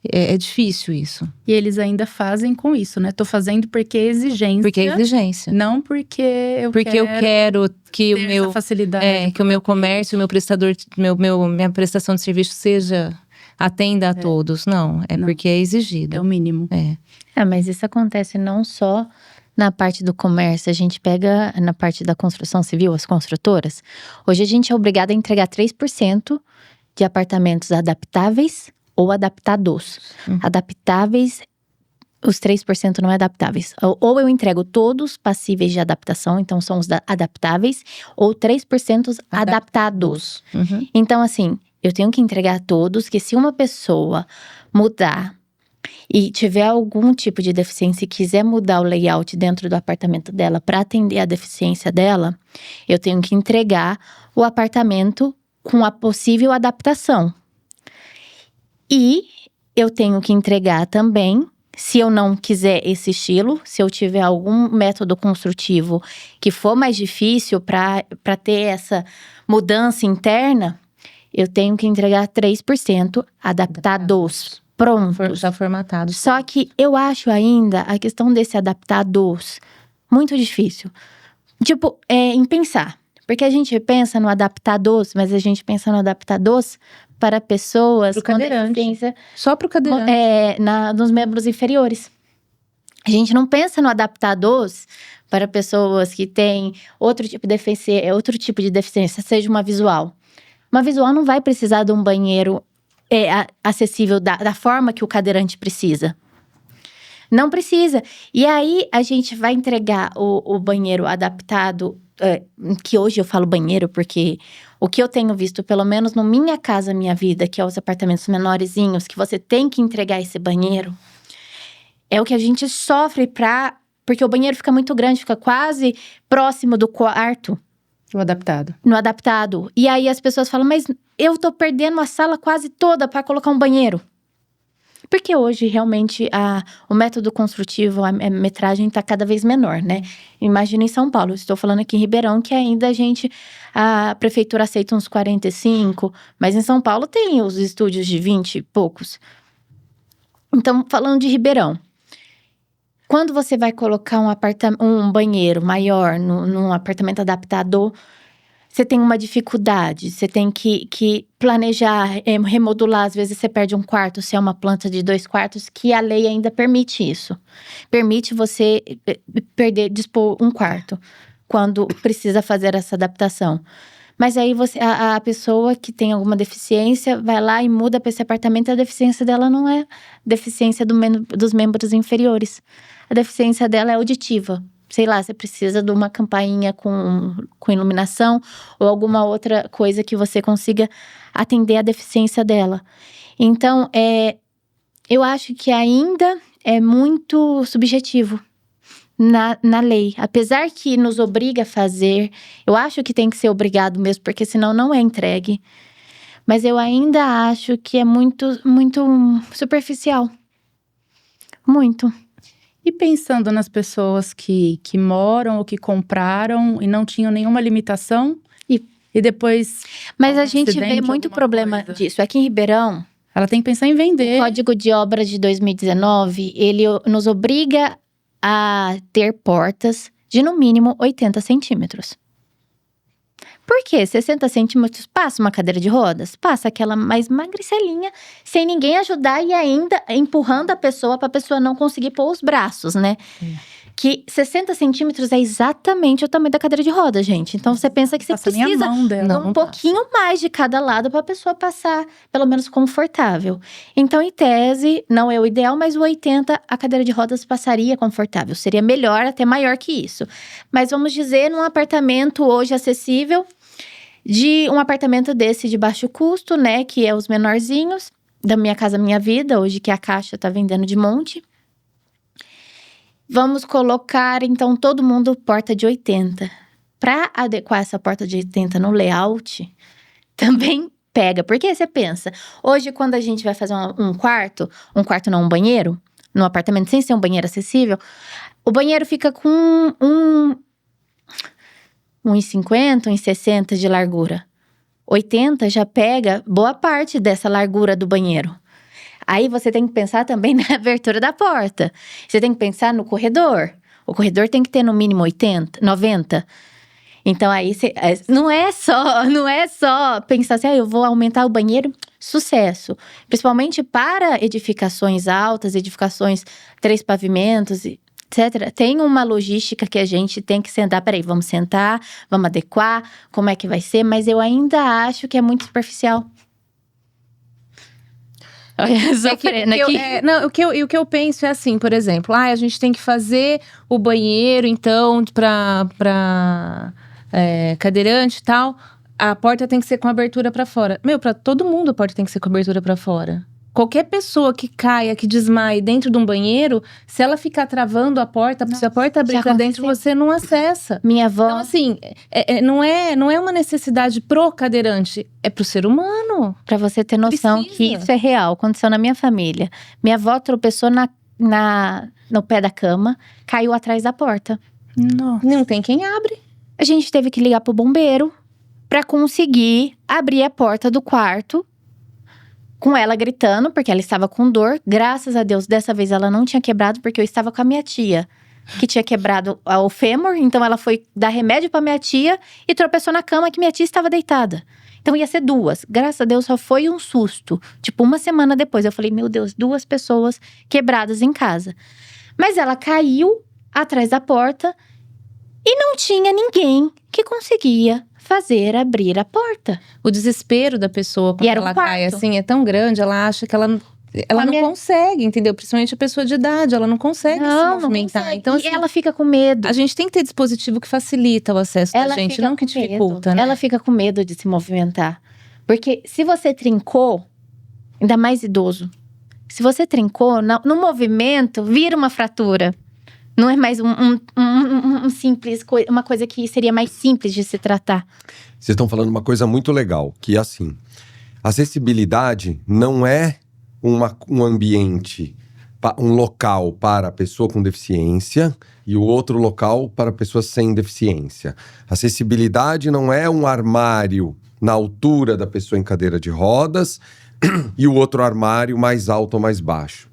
Speaker 5: É difícil isso.
Speaker 1: E eles ainda fazem com isso, né? Tô fazendo porque é exigência.
Speaker 5: Porque é exigência.
Speaker 1: Não porque eu
Speaker 5: quero que o meu…
Speaker 1: essa facilidade.
Speaker 5: que o meu comércio, o meu prestador, minha prestação de serviço atenda a todos. Não,
Speaker 1: Não.
Speaker 5: porque é exigido.
Speaker 1: É o mínimo.
Speaker 2: Mas isso acontece não só na parte do comércio, a gente pega na parte da construção civil, as construtoras. Hoje a gente é obrigado a entregar 3% de apartamentos adaptáveis ou adaptados. Adaptáveis, os 3% não é adaptáveis. Ou eu entrego todos passíveis de adaptação, então são os adaptáveis, ou 3% adaptados.
Speaker 5: Uhum.
Speaker 2: Então, assim, eu tenho que entregar todos, que se uma pessoa mudar e tiver algum tipo de deficiência e quiser mudar o layout dentro do apartamento dela para atender a deficiência dela, eu tenho que entregar o apartamento com a possível adaptação. E eu tenho que entregar também, se eu não quiser esse estilo, se eu tiver algum método construtivo que for mais difícil para ter essa mudança interna, eu tenho que entregar 3% adaptados, prontos.
Speaker 5: Já formatado.
Speaker 2: Só que eu acho ainda a questão desse adaptados muito difícil. Tipo, em pensar. Porque a gente pensa no adaptados, mas a gente pensa no adaptados para pessoas
Speaker 5: Pro
Speaker 2: com
Speaker 5: cadeirante.
Speaker 2: deficiência
Speaker 5: Só pro cadeirante.
Speaker 2: nos membros inferiores. A gente não pensa no adaptados para pessoas que têm outro tipo de deficiência, seja uma visual. Uma visual não vai precisar de um banheiro acessível da forma que o cadeirante precisa. Não precisa. E aí, a gente vai entregar o banheiro adaptado, que hoje eu falo banheiro, porque o que eu tenho visto, pelo menos no Minha Casa Minha Vida, que é os apartamentos menorzinhos, que você tem que entregar esse banheiro, é o que a gente sofre porque o banheiro fica muito grande, fica quase próximo do quarto.
Speaker 1: No adaptado.
Speaker 2: E aí as pessoas falam, mas eu tô perdendo a sala quase toda para colocar um banheiro. Porque hoje, realmente, o método construtivo, a metragem está cada vez menor, né? Imagina em São Paulo, estou falando aqui em Ribeirão, que ainda a prefeitura aceita uns 45, mas em São Paulo tem os estúdios de 20 e poucos. Então, falando de Ribeirão, quando você vai colocar um banheiro maior num apartamento adaptado, você tem uma dificuldade, você tem que planejar, remodular. Às vezes você perde um quarto, se é uma planta de 2 quartos, que a lei ainda permite isso. Permite você dispor um quarto, quando precisa fazer essa adaptação. Mas aí a pessoa que tem alguma deficiência vai lá e muda para esse apartamento, e a deficiência dela não é deficiência dos membros inferiores. A deficiência dela é auditiva. Sei lá, você precisa de uma campainha com iluminação ou alguma outra coisa que você consiga atender a deficiência dela. Então, eu acho que ainda é muito subjetivo na lei. Apesar que nos obriga a fazer, eu acho que tem que ser obrigado mesmo, porque senão não é entregue. Mas eu ainda acho que é muito, muito superficial. Muito.
Speaker 1: E pensando nas pessoas que moram ou que compraram e não tinham nenhuma limitação e depois…
Speaker 2: Mas a gente vê
Speaker 1: acidente,
Speaker 2: muito
Speaker 1: alguma
Speaker 2: problema
Speaker 1: coisa.
Speaker 2: disso. Aqui em Ribeirão,
Speaker 1: Ela tem que pensar em
Speaker 2: o
Speaker 1: vender.
Speaker 2: Código de Obras de 2019, ele nos obriga a ter portas de no mínimo 80 centímetros. Por quê? 60 centímetros passa uma cadeira de rodas? Passa aquela mais magricelinha, sem ninguém ajudar e ainda empurrando a pessoa para a pessoa não conseguir pôr os braços, né? Que 60 centímetros é exatamente o tamanho da cadeira de rodas, gente. Então, você pensa que você
Speaker 1: Passa nem a
Speaker 2: precisa
Speaker 1: mão dela,
Speaker 2: um
Speaker 1: não
Speaker 2: pouquinho mais de cada lado para a pessoa passar, pelo menos confortável. Então, em tese, não é o ideal, mas o 80, a cadeira de rodas passaria confortável. Seria melhor, até maior que isso. Mas vamos dizer, num apartamento hoje acessível, de um apartamento desse de baixo custo, né? Que é os menorzinhos, da Minha Casa Minha Vida, hoje que a Caixa tá vendendo de monte. Vamos colocar, então, todo mundo porta de 80. Para adequar essa porta de 80 no layout, também pega. Porque você pensa, hoje quando a gente vai fazer um quarto não, um banheiro, num apartamento sem ser um banheiro acessível, o banheiro fica com 1,50, 1,60 de largura. 80 já pega boa parte dessa largura do banheiro. Aí você tem que pensar também na abertura da porta. Você tem que pensar no corredor. O corredor tem que ter no mínimo 80, 90. Então aí não é só pensar assim, eu vou aumentar o banheiro, sucesso. Principalmente para edificações altas, edificações 3 pavimentos, etc. Tem uma logística que a gente tem que sentar. Peraí, vamos sentar, vamos adequar, como é que vai ser? Mas eu ainda acho que é muito superficial. Sofrendo aqui.
Speaker 5: O que eu penso é assim, por exemplo, a gente tem que fazer o banheiro, então, pra cadeirante e tal, a porta tem que ser com abertura pra fora. Pra todo mundo a porta tem que ser com abertura pra fora. Qualquer pessoa que caia, que desmaie dentro de um banheiro, se ela ficar travando a porta, se a porta abrir pra dentro, você não acessa.
Speaker 2: Minha avó…
Speaker 5: Então, assim, não é uma necessidade pro cadeirante, é pro ser humano.
Speaker 2: Pra você ter noção que isso é real, aconteceu na minha família. Minha avó tropeçou no pé da cama, caiu atrás da porta.
Speaker 1: Nossa.
Speaker 5: Não tem quem abre.
Speaker 2: A gente teve que ligar pro bombeiro pra conseguir abri a porta do quarto, com ela gritando, porque ela estava com dor. Graças a Deus, dessa vez ela não tinha quebrado, porque eu estava com a minha tia, que tinha quebrado o fêmur. Então ela foi dar remédio pra minha tia e tropeçou na cama que minha tia estava deitada. Então ia ser 2. Graças a Deus só foi um susto. Tipo, 1 semana depois eu falei, meu Deus, 2 pessoas quebradas em casa. Mas ela caiu atrás da porta e não tinha ninguém que conseguia fazer abrir a porta.
Speaker 5: O desespero da pessoa quando
Speaker 2: era um
Speaker 5: ela cai
Speaker 2: quarto.
Speaker 5: assim é tão grande, ela acha que ela não consegue, entendeu? Principalmente a pessoa de idade, ela não consegue se movimentar.
Speaker 2: Consegue.
Speaker 5: Então,
Speaker 2: E ela fica com medo.
Speaker 5: a gente tem que ter dispositivo que facilita o acesso da gente,
Speaker 2: fica
Speaker 5: não que
Speaker 2: com medo.
Speaker 5: dificulta, né?
Speaker 2: Ela fica com medo de se movimentar. Porque se você trincou, ainda mais idoso, se você trincou, no movimento, vira uma fratura. Não é mais um simples, uma coisa que seria mais simples de se tratar.
Speaker 3: Vocês estão falando uma coisa muito legal, que é assim, acessibilidade não é um ambiente, um local para a pessoa com deficiência e o outro local para pessoas sem deficiência. Acessibilidade não é um armário na altura da pessoa em cadeira de rodas e o outro armário mais alto ou mais baixo.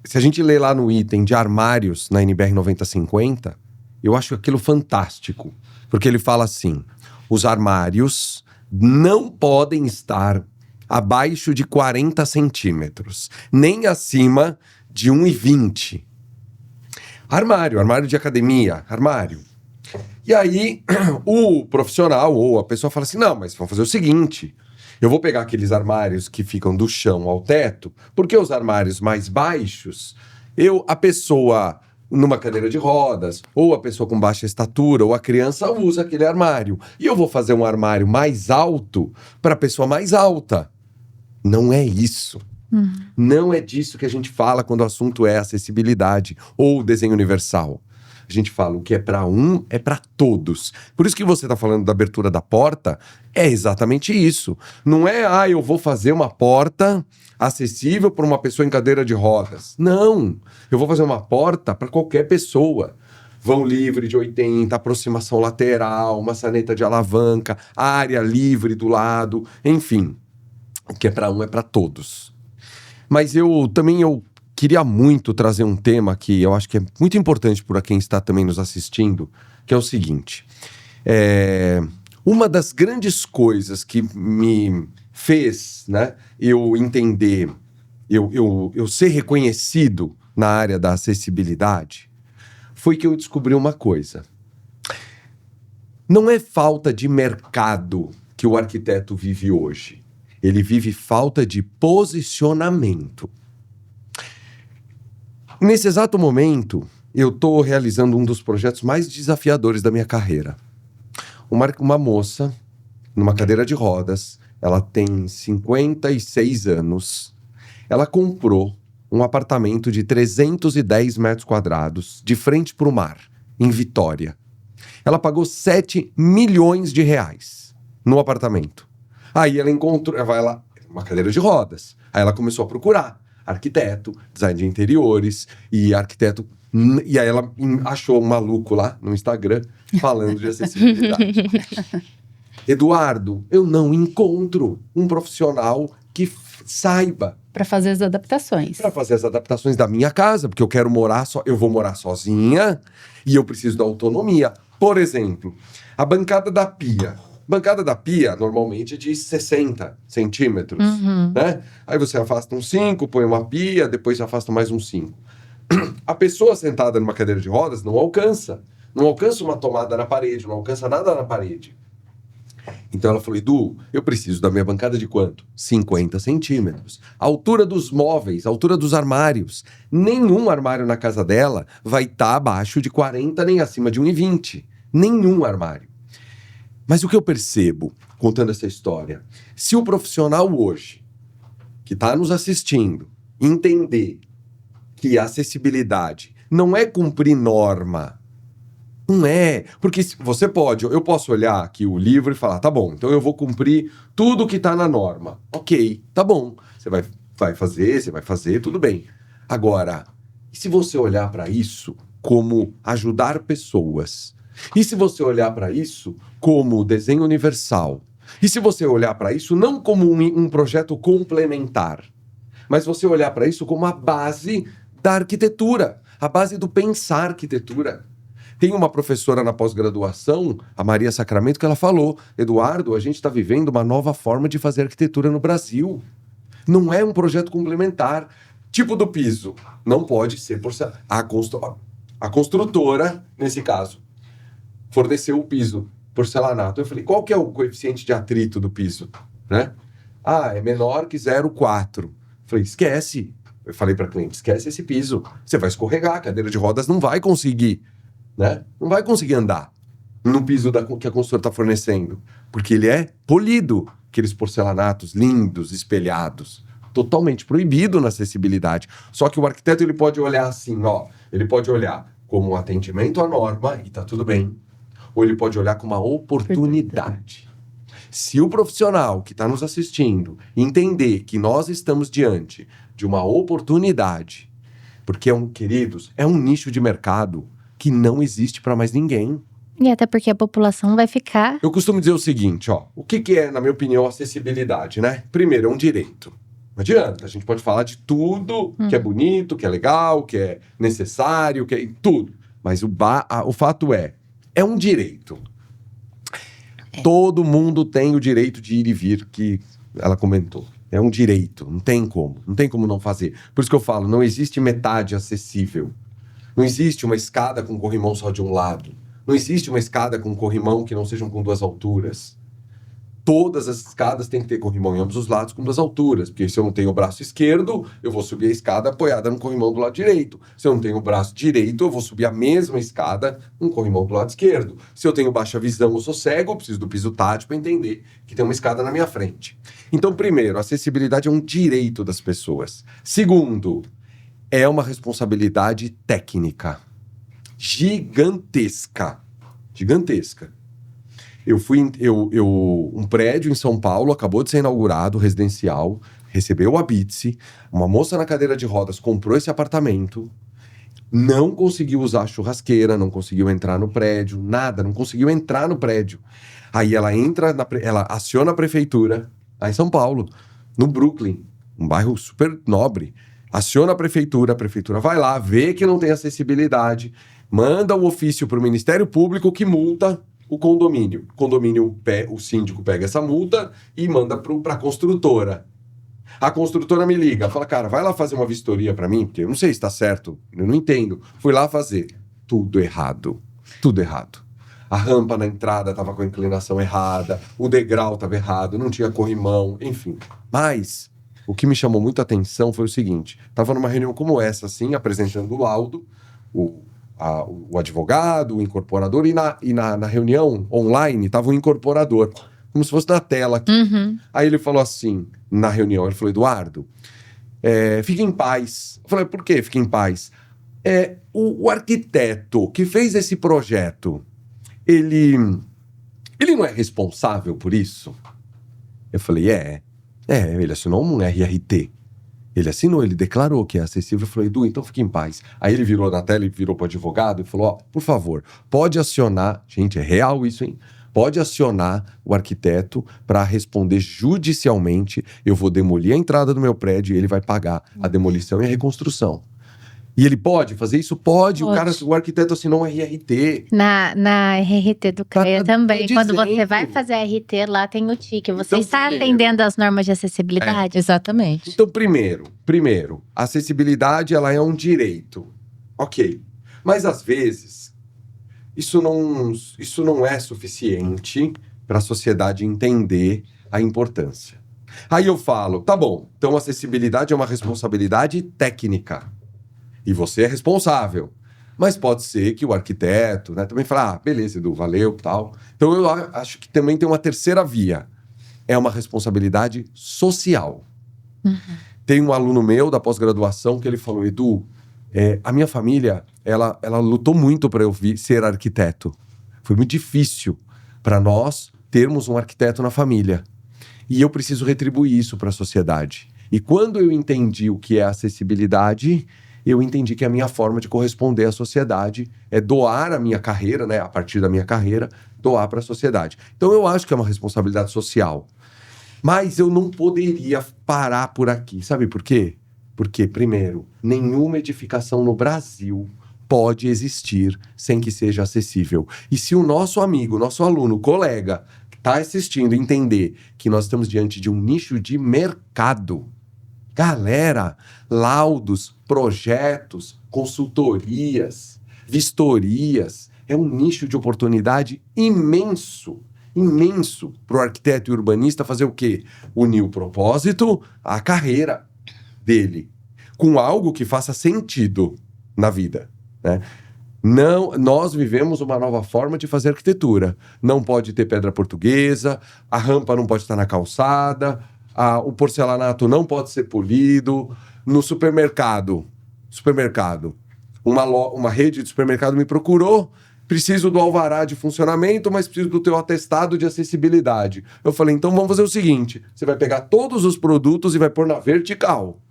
Speaker 3: Se a gente lê lá no item de armários na NBR 9050, eu acho aquilo fantástico. Porque ele fala assim, os armários não podem estar abaixo de 40 centímetros, nem acima de 1,20. Armário de academia, armário. E aí, o profissional ou a pessoa fala assim, não, mas vamos fazer o seguinte, eu vou pegar aqueles armários que ficam do chão ao teto, porque os armários mais baixos, a pessoa numa cadeira de rodas, ou a pessoa com baixa estatura, ou a criança usa aquele armário. E eu vou fazer um armário mais alto para a pessoa mais alta. Não é isso. Não é disso que a gente fala quando o assunto é acessibilidade ou desenho universal. A gente fala, o que é para um, é para todos. Por isso que você está falando da abertura da porta, é exatamente isso. Não é, eu vou fazer uma porta acessível para uma pessoa em cadeira de rodas. Não, eu vou fazer uma porta para qualquer pessoa. Vão livre de 80, aproximação lateral, maçaneta de alavanca, área livre do lado, enfim. O que é para um, é para todos. Mas eu queria muito trazer um tema que eu acho que é muito importante para quem está também nos assistindo, que é o seguinte. Uma das grandes coisas que me fez, né, eu entender, eu ser reconhecido na área da acessibilidade, foi que eu descobri uma coisa. Não é falta de mercado que o arquiteto vive hoje. Ele vive falta de posicionamento. Nesse exato momento, eu estou realizando um dos projetos mais desafiadores da minha carreira. Uma moça, numa cadeira de rodas, ela tem 56 anos, ela comprou um apartamento de 310 metros quadrados, de frente para o mar, em Vitória. Ela pagou 7 milhões de reais no apartamento. Aí ela encontrou, ela vai lá, uma cadeira de rodas. Aí ela começou a procurar arquiteto, design de interiores e arquiteto. E aí ela achou um maluco lá no Instagram falando de acessibilidade. Eduardo, eu não encontro um profissional que saiba.
Speaker 1: Para fazer as adaptações.
Speaker 3: Para fazer as adaptações da minha casa, porque eu quero eu vou morar sozinha e eu preciso da autonomia. Por exemplo, a bancada da pia. Bancada da pia, normalmente, é de 60 centímetros, né? Aí você afasta uns 5, põe uma pia, depois afasta mais uns 5. A pessoa sentada numa cadeira de rodas não alcança. Não alcança uma tomada na parede, não alcança nada na parede. Então ela falou, Edu, eu preciso da minha bancada de quanto? 50 centímetros. A altura dos móveis, a altura dos armários. Nenhum armário na casa dela vai estar abaixo de 40, nem acima de 1,20. Nenhum armário. Mas o que eu percebo, contando essa história, se o profissional hoje, que está nos assistindo, entender que a acessibilidade não é cumprir norma, não é, porque eu posso olhar aqui o livro e falar, tá bom, então eu vou cumprir tudo que está na norma. Ok, tá bom, você vai fazer, tudo bem. Agora, e se você olhar para isso como ajudar pessoas? E se você olhar para isso como desenho universal, E se você olhar para isso não como um projeto complementar, mas você olhar para isso como a base da arquitetura, a base do pensar arquitetura. Tem uma professora na pós-graduação, a Maria Sacramento, que ela falou: Eduardo, a gente está vivendo uma nova forma de fazer arquitetura no Brasil. Não é um projeto complementar. Tipo do piso, não pode ser a construtora, nesse caso, forneceu o piso, porcelanato. Eu falei, qual que é o coeficiente de atrito do piso? Né? É menor que 0,4. Falei, esquece. Eu falei para a cliente, esquece esse piso. Você vai escorregar, a cadeira de rodas não vai conseguir, né? Não vai conseguir andar no piso que a construtora está fornecendo. Porque ele é polido, aqueles porcelanatos lindos, espelhados. Totalmente proibido na acessibilidade. Só que o arquiteto ele pode olhar assim, ele pode olhar como um atendimento à norma e tá tudo bem. Ou ele pode olhar como uma oportunidade. Se o profissional que está nos assistindo entender que nós estamos diante de uma oportunidade, porque, queridos, é um nicho de mercado que não existe para mais ninguém.
Speaker 2: E até porque a população vai ficar...
Speaker 3: Eu costumo dizer o seguinte, o que é, na minha opinião, acessibilidade, né? Primeiro, é um direito. Não adianta, a gente pode falar de tudo que é bonito, que é legal, que é necessário, que é tudo. Mas o fato é um direito. Todo mundo tem o direito de ir e vir, que ela comentou. É um direito, não tem como não fazer. Por isso que eu falo, não existe metade acessível. Não existe uma escada com corrimão só de um lado. Não existe uma escada com corrimão que não sejam com 2 alturas. Todas as escadas têm que ter corrimão em ambos os lados com 2 alturas. Porque se eu não tenho o braço esquerdo, eu vou subir a escada apoiada no corrimão do lado direito. Se eu não tenho o braço direito, eu vou subir a mesma escada com corrimão do lado esquerdo. Se eu tenho baixa visão ou sou cego, eu preciso do piso tátil para entender que tem uma escada na minha frente. Então, primeiro, a acessibilidade é um direito das pessoas. Segundo, é uma responsabilidade técnica. Gigantesca. Um prédio em São Paulo acabou de ser inaugurado, residencial, recebeu a Bitse, uma moça na cadeira de rodas comprou esse apartamento, não conseguiu usar a churrasqueira, não conseguiu entrar no prédio, nada, não conseguiu entrar no prédio. Aí ela ela aciona a prefeitura, lá em São Paulo, no Brooklyn, um bairro super nobre, aciona a prefeitura vai lá, vê que não tem acessibilidade, manda o ofício para o Ministério Público que multa o condomínio. O síndico pega essa multa e manda para a construtora. A construtora me liga, fala, cara, vai lá fazer uma vistoria para mim, porque eu não sei se está certo, eu não entendo. Fui lá fazer. Tudo errado. A rampa na entrada estava com a inclinação errada, o degrau estava errado, não tinha corrimão, enfim. Mas o que me chamou muita atenção foi o seguinte, estava numa reunião como essa, assim, apresentando o laudo, o advogado, o incorporador, e na reunião online estava o incorporador, como se fosse na tela aqui. Aí ele falou assim, na reunião, ele falou, Eduardo, fique em paz. Eu falei, por que fique em paz? O arquiteto que fez esse projeto, ele não é responsável por isso? Eu falei, ele assinou um RRT. Ele declarou que é acessível. Eu falei, Edu, então fique em paz. Aí ele virou na tela e virou para o advogado e falou, por favor, pode acionar, gente, é real isso, hein? Pode acionar o arquiteto para responder judicialmente, eu vou demolir a entrada do meu prédio e ele vai pagar a demolição e a reconstrução. E ele pode fazer isso? Pode. O arquiteto assinou um RRT.
Speaker 2: Na RRT do CREA também. Quando você vai fazer a RT, lá tem o TIC. Você está atendendo às normas de acessibilidade?
Speaker 5: Exatamente.
Speaker 3: Então, primeiro, a acessibilidade ela é um direito. Ok. Mas, às vezes, isso não é suficiente para a sociedade entender a importância. Aí eu falo, tá bom, então a acessibilidade é uma responsabilidade técnica. E você é responsável. Mas pode ser que o arquiteto, né, também fala, beleza, Edu, valeu, tal. Então eu acho que também tem uma terceira via. É uma responsabilidade social. Tem um aluno meu da pós-graduação que ele falou, Edu, a minha família, ela lutou muito para eu ser arquiteto. Foi muito difícil para nós termos um arquiteto na família. E eu preciso retribuir isso para a sociedade. E quando eu entendi o que é acessibilidade, eu entendi que a minha forma de corresponder à sociedade é doar a minha carreira, né, a partir da minha carreira, doar para a sociedade. Então eu acho que é uma responsabilidade social. Mas eu não poderia parar por aqui. Sabe por quê? Porque, primeiro, nenhuma edificação no Brasil pode existir sem que seja acessível. E se o nosso amigo, nosso aluno, colega, que está assistindo, entender que nós estamos diante de um nicho de mercado, galera, laudos, projetos, consultorias, vistorias, é um nicho de oportunidade imenso para o arquiteto e urbanista fazer o quê? Unir o propósito à carreira dele, com algo que faça sentido na vida, né? Não, nós vivemos uma nova forma de fazer arquitetura. Não pode ter pedra portuguesa, a rampa não pode estar na calçada, o porcelanato não pode ser polido. No supermercado, uma rede de supermercado me procurou, preciso do alvará de funcionamento, mas preciso do teu atestado de acessibilidade. Eu falei, então vamos fazer o seguinte, você vai pegar todos os produtos e vai pôr na vertical.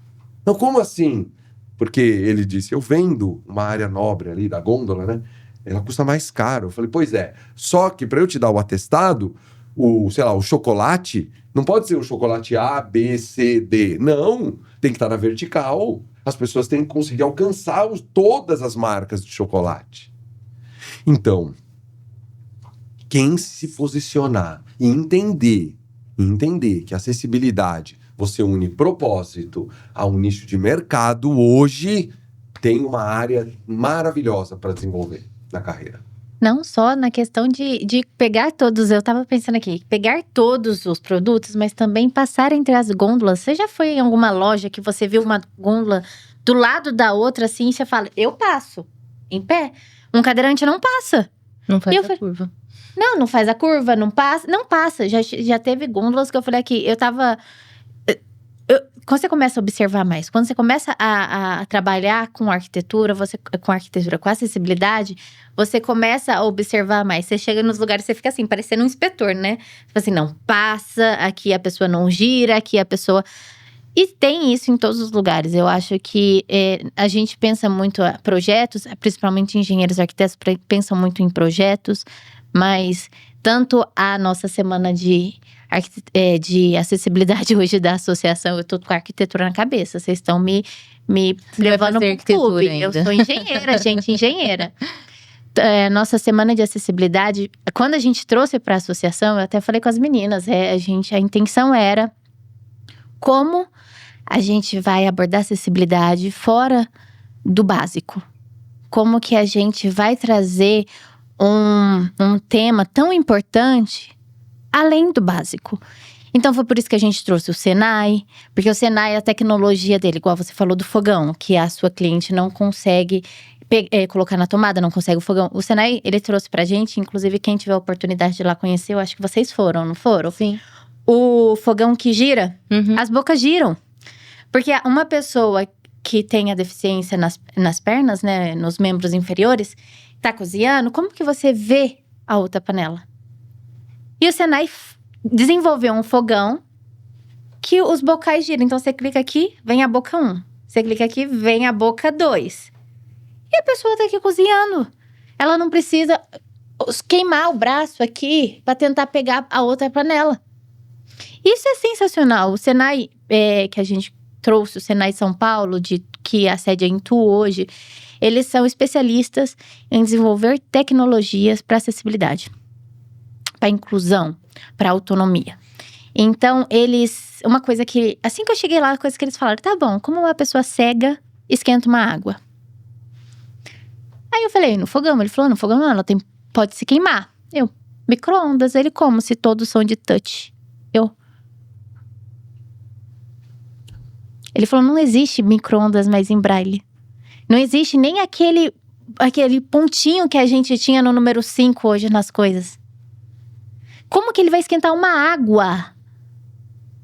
Speaker 3: Não, como assim? Porque ele disse, eu vendo uma área nobre ali da gôndola, né? Ela custa mais caro. Eu falei, pois é. Só que para eu te dar o atestado, o chocolate, não pode ser o chocolate A, B, C, D. Não, tem que estar na vertical. As pessoas têm que conseguir alcançar todas as marcas de chocolate. Então, quem se posicionar e entender que a acessibilidade, você une propósito a um nicho de mercado, hoje tem uma área maravilhosa para desenvolver na carreira.
Speaker 2: Não só na questão de pegar todos, eu tava pensando aqui, pegar todos os produtos, mas também passar entre as gôndolas. Você já foi em alguma loja que você viu uma gôndola do lado da outra assim, e você fala, eu passo, em pé. Um cadeirante não passa.
Speaker 5: Não faz a curva.
Speaker 2: Não faz a curva, não passa. Já teve gôndolas que eu falei aqui, quando você começa a observar mais, quando você começa a trabalhar com arquitetura, com acessibilidade, você começa a observar mais. Você chega nos lugares, você fica assim, parecendo um inspetor, né? Tipo assim, não passa, aqui a pessoa não gira, aqui a pessoa... E tem isso em todos os lugares. Eu acho que a gente pensa muito em projetos, principalmente engenheiros e arquitetos pensam muito em projetos, mas tanto a nossa semana de acessibilidade hoje da associação, eu tô com a arquitetura na cabeça. Vocês estão me levando pro clube. Ainda. Eu sou engenheira, gente, engenheira. Nossa semana de acessibilidade, quando a gente trouxe para a associação, eu até falei com as meninas, a intenção era como a gente vai abordar acessibilidade fora do básico. Como que a gente vai trazer um tema tão importante além do básico. Então foi por isso que a gente trouxe o Senai, porque o Senai, a tecnologia dele, igual você falou do fogão, que a sua cliente não consegue colocar na tomada, não consegue o fogão. O Senai, ele trouxe pra gente, inclusive quem tiver a oportunidade de ir lá conhecer, eu acho que vocês foram, não foram?
Speaker 5: Sim.
Speaker 2: O fogão que gira, as bocas giram. Porque uma pessoa que tem a deficiência nas pernas, né, nos membros inferiores, tá cozinhando, como que você vê a outra panela? E o Senai desenvolveu um fogão que os bocais giram. Então, você clica aqui, vem a boca 1. Você clica aqui, vem a boca 2. E a pessoa tá aqui cozinhando. Ela não precisa queimar o braço aqui para tentar pegar a outra panela. Isso é sensacional. O Senai, que a gente trouxe, o Senai São Paulo, que a sede é em Tu hoje, eles são especialistas em desenvolver tecnologias para acessibilidade, para inclusão, para autonomia. Então, uma coisa que, assim que eu cheguei lá, a coisa que eles falaram, tá bom, como uma pessoa cega esquenta uma água? Aí eu falei, no fogão? Ele falou, no fogão não, ela pode se queimar. Micro-ondas, ele como se todos são de touch? Ele falou, não existe micro-ondas mais em braille. Não existe nem aquele pontinho que a gente tinha no número 5 hoje nas coisas. Como que ele vai esquentar uma água?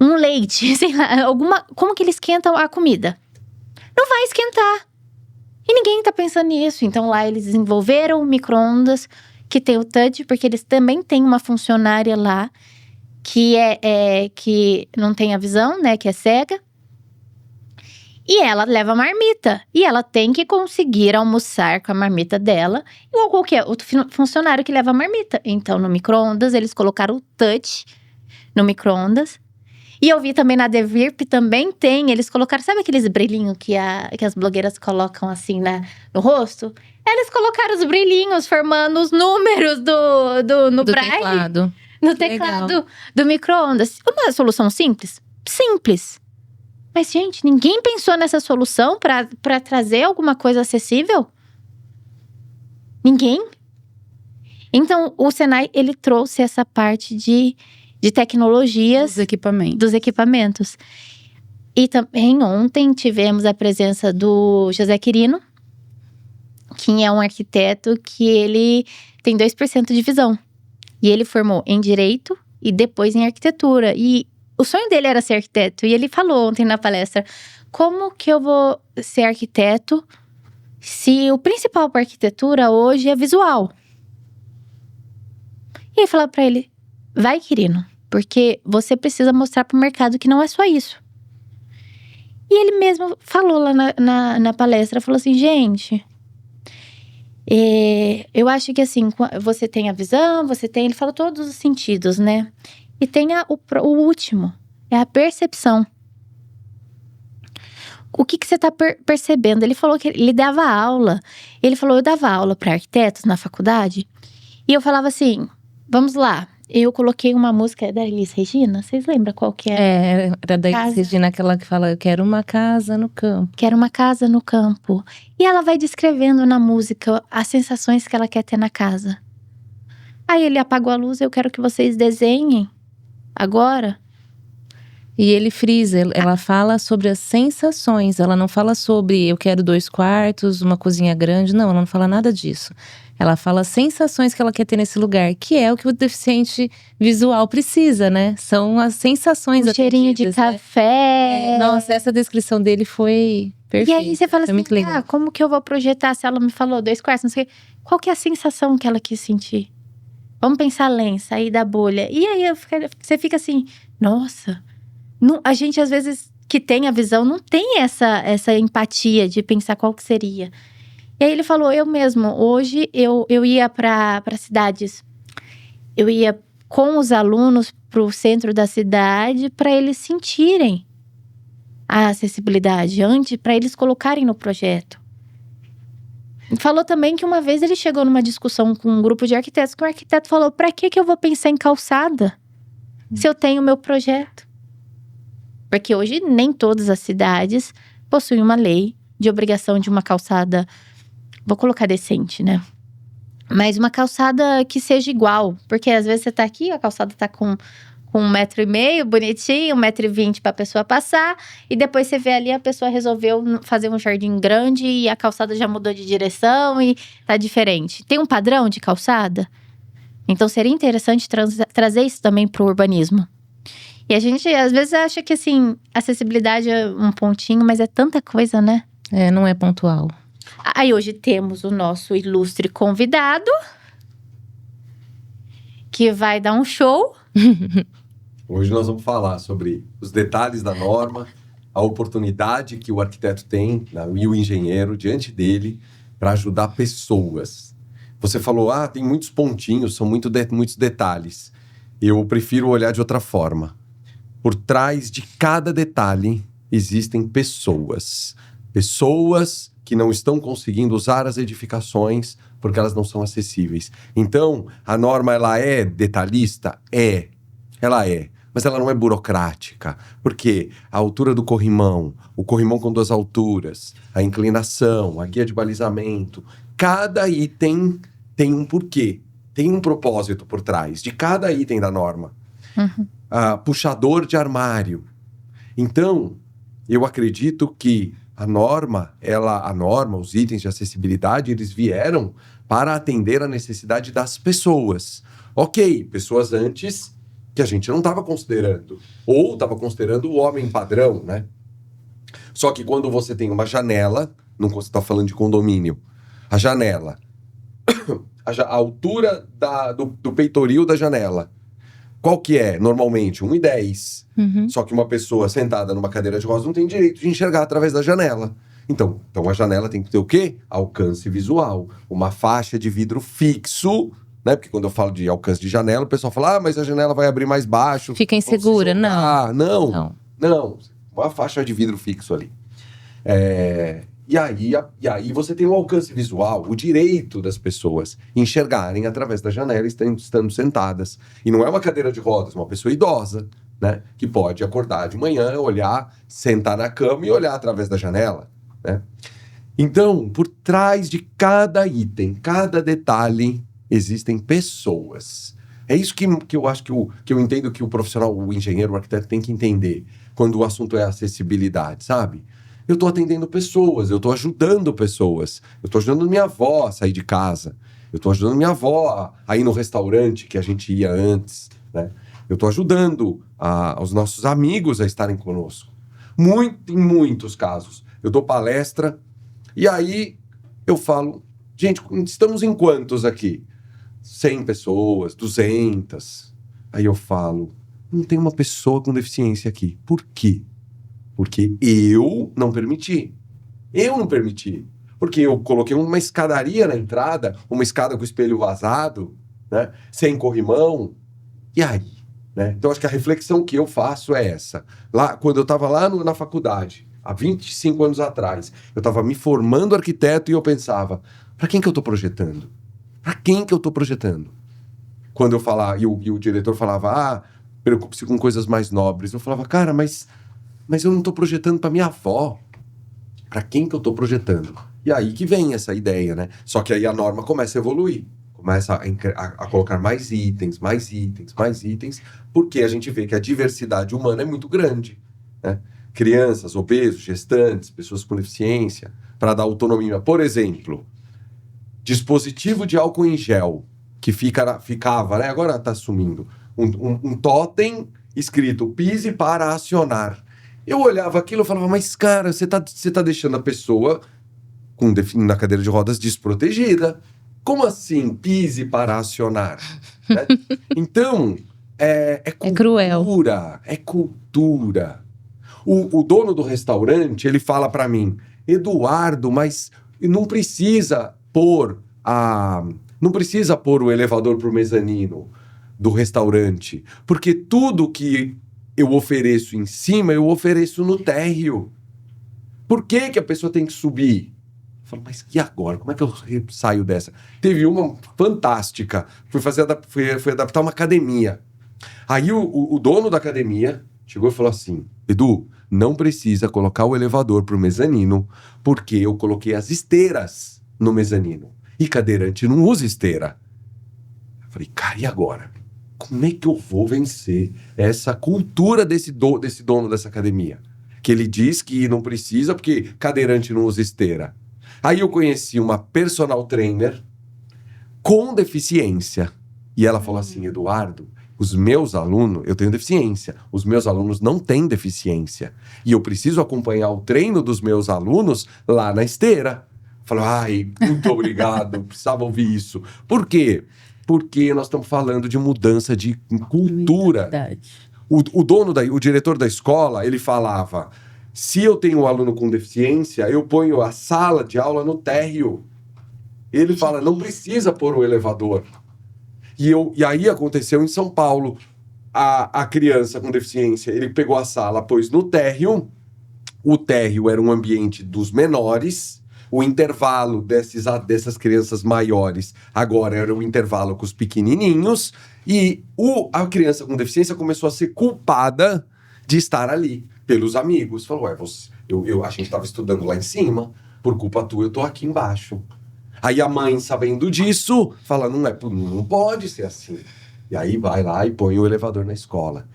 Speaker 2: Um leite, sei lá, como que ele esquenta a comida? Não vai esquentar. E ninguém tá pensando nisso. Então lá eles desenvolveram micro-ondas que tem o touch, porque eles também têm uma funcionária lá que que não tem a visão, né, que é cega. E ela leva a marmita. E ela tem que conseguir almoçar com a marmita dela, igual qualquer outro funcionário que leva a marmita. Então, no micro-ondas, eles colocaram o touch no micro-ondas. E eu vi também na The Virp, também tem. Eles colocaram, sabe aqueles brilhinhos que as blogueiras colocam assim no rosto? Eles colocaram os brilhinhos, formando os números no braille.
Speaker 5: Teclado.
Speaker 2: No teclado do micro-ondas. Uma solução simples? Simples. Mas, gente, ninguém pensou nessa solução para trazer alguma coisa acessível? Ninguém? Então, o Senai, ele trouxe essa parte de tecnologias…
Speaker 1: Dos equipamentos.
Speaker 2: E também, ontem, tivemos a presença do José Quirino, que é um arquiteto que ele tem 2% de visão. E ele formou em Direito e depois em Arquitetura. E o sonho dele era ser arquiteto. E ele falou ontem na palestra, como que eu vou ser arquiteto se o principal para arquitetura hoje é visual? E aí falou para ele, vai, Quirino, porque você precisa mostrar para o mercado que não é só isso. E ele mesmo falou lá na palestra, falou assim, gente… eu acho que assim, você tem a visão, ele fala todos os sentidos, né? E tem o último, é a percepção. O que você tá percebendo? Ele falou que ele dava aula. Ele falou, eu dava aula para arquitetos na faculdade. E eu falava assim, vamos lá. Eu coloquei uma música da Elis Regina, vocês lembram qual que é?
Speaker 5: Era da Elis Regina, aquela que fala, eu quero uma casa no campo.
Speaker 2: Quero uma casa no campo. E ela vai descrevendo na música as sensações que ela quer ter na casa. Aí ele apagou a luz, eu quero que vocês desenhem agora.
Speaker 5: E ele frisa, ela fala sobre as sensações. Ela não fala sobre, eu quero 2 quartos, uma cozinha grande. Não, ela não fala nada disso. Ela fala as sensações que ela quer ter nesse lugar, que é o que o deficiente visual precisa, né? São as sensações
Speaker 2: atendidas. Cheirinho de café.
Speaker 5: Nossa, essa descrição dele foi perfeita.
Speaker 2: E aí você fala assim, como que eu vou projetar? Se ela me falou 2 quartos, não sei… Qual que é a sensação que ela quis sentir? Vamos pensar além, sair da bolha. E aí você fica assim, nossa… a gente, às vezes, que tem a visão, não tem essa empatia de pensar qual que seria. E aí ele falou, eu mesmo, hoje eu ia para cidades, eu ia com os alunos para o centro da cidade para eles sentirem a acessibilidade, para eles colocarem no projeto. Falou também que uma vez ele chegou numa discussão com um grupo de arquitetos, que o arquiteto falou, para que eu vou pensar em calçada se eu tenho o meu projeto? Porque hoje nem todas as cidades possuem uma lei de obrigação de uma calçada, vou colocar decente, né? Mas uma calçada que seja igual. Porque às vezes você tá aqui, a calçada tá com 1,5 m, bonitinho, 1,20 m pra pessoa passar. E depois você vê ali, a pessoa resolveu fazer um jardim grande e a calçada já mudou de direção e tá diferente. Tem um padrão de calçada? Então seria interessante trazer isso também pro urbanismo. E a gente, às vezes, acha que, assim, acessibilidade é um pontinho, mas é tanta coisa, né?
Speaker 5: Não é pontual.
Speaker 2: Aí, hoje temos o nosso ilustre convidado, que vai dar um show.
Speaker 3: Hoje nós vamos falar sobre os detalhes da norma, a oportunidade que o arquiteto tem, e o engenheiro, diante dele, para ajudar pessoas. Você falou, tem muitos pontinhos, são muitos detalhes. Eu prefiro olhar de outra forma. Por trás de cada detalhe existem pessoas. Pessoas que não estão conseguindo usar as edificações porque elas não são acessíveis. Então, a norma, ela é detalhista? Ela é. Mas ela não é burocrática. Porque a altura do corrimão, o corrimão com 2 alturas, a inclinação, a guia de balizamento, cada item tem um porquê. Tem um propósito por trás de cada item da norma.
Speaker 2: Uhum.
Speaker 3: Puxador de armário. Então, eu acredito que a norma, os itens de acessibilidade, eles vieram para atender a necessidade das pessoas. Ok, pessoas antes que a gente não estava considerando. Ou estava considerando o homem padrão, né? Só que quando você tem uma janela, não você está falando de condomínio, a janela, a altura do peitoril da janela, Qual que é, normalmente? 1,10.
Speaker 1: Uhum.
Speaker 3: Só que uma pessoa sentada numa cadeira de rodas não tem direito de enxergar através da janela. Então a janela tem que ter o quê? Alcance visual. Uma faixa de vidro fixo, né? Porque quando eu falo de alcance de janela, o pessoal fala, mas a janela vai abrir mais baixo.
Speaker 5: Fica insegura, não.
Speaker 3: Não. Uma faixa de vidro fixo ali. E aí você tem o alcance visual, o direito das pessoas enxergarem através da janela estando sentadas. E não é uma cadeira de rodas, uma pessoa idosa, né? Que pode acordar de manhã, olhar, sentar na cama e olhar através da janela, né? Então, por trás de cada item, cada detalhe, existem pessoas. É isso que eu acho que eu entendo que o profissional, o engenheiro, o arquiteto tem que entender quando o assunto é acessibilidade, sabe? Eu estou atendendo pessoas, eu estou ajudando pessoas. Eu estou ajudando minha avó a sair de casa. Eu estou ajudando minha avó a ir no restaurante que a gente ia antes, né? Eu estou ajudando os nossos amigos a estarem conosco. Em muitos casos. Eu dou palestra e aí eu falo, gente, estamos em quantos aqui? 100 pessoas, 200. Aí eu falo, não tem uma pessoa com deficiência aqui. Por quê? Porque eu não permiti. Porque eu coloquei uma escadaria na entrada, uma escada com espelho vazado, né? Sem corrimão. E aí? Né? Então, acho que a reflexão que eu faço é essa. Lá, quando eu estava lá na faculdade, há 25 anos atrás, eu estava me formando arquiteto e eu pensava, para quem que eu estou projetando? Para quem que eu estou projetando? Quando eu falava, e o diretor falava, preocupe-se com coisas mais nobres. Eu falava, cara, mas eu não estou projetando para minha avó. Para quem que eu estou projetando? E aí que vem essa ideia, né? Só que aí a norma começa a evoluir. Começa a colocar mais itens, porque a gente vê que a diversidade humana é muito grande, né? Crianças, obesos, gestantes, pessoas com deficiência, para dar autonomia. Por exemplo, dispositivo de álcool em gel, que ficava, né? Agora está sumindo. Um totem escrito, pise para acionar. Eu olhava aquilo e falava, mas cara, você tá deixando a pessoa na cadeira de rodas desprotegida. Como assim, pise para acionar? Né? Então, é cultura.
Speaker 5: Cruel.
Speaker 3: É cultura. O dono do restaurante, ele fala para mim, Eduardo, mas não precisa pôr o elevador pro mezanino do restaurante, porque tudo que eu ofereço em cima, eu ofereço no térreo. Por que a pessoa tem que subir? Eu falo, mas e agora? Como é que eu saio dessa? Teve uma fantástica. Fui adaptar uma academia. Aí o dono da academia chegou e falou assim, Edu, não precisa colocar o elevador pro mezanino, porque eu coloquei as esteiras no mezanino. E cadeirante não usa esteira. Eu falei, cara, e agora? Como é que eu vou vencer essa cultura desse dono dessa academia? Que ele diz que não precisa porque cadeirante não usa esteira. Aí eu conheci uma personal trainer com deficiência. E ela falou assim, Eduardo, os meus alunos, eu tenho deficiência, os meus alunos não têm deficiência. E eu preciso acompanhar o treino dos meus alunos lá na esteira. Falei, ai, muito obrigado, precisava ouvir isso. Por quê? Porque nós estamos falando de mudança de cultura. O diretor da escola, ele falava, se eu tenho um aluno com deficiência, eu ponho a sala de aula no térreo. Ele fala, não precisa pôr o elevador. E aí aconteceu em São Paulo, a criança com deficiência, ele pegou a sala, pôs no térreo, o térreo era um ambiente dos menores, o intervalo dessas crianças maiores agora era o intervalo com os pequenininhos, e a criança com deficiência começou a ser culpada de estar ali, pelos amigos. Falou, a gente estava estudando lá em cima, por culpa tua eu tô aqui embaixo. Aí a mãe, sabendo disso, fala, não pode ser assim. E aí vai lá e põe o elevador na escola.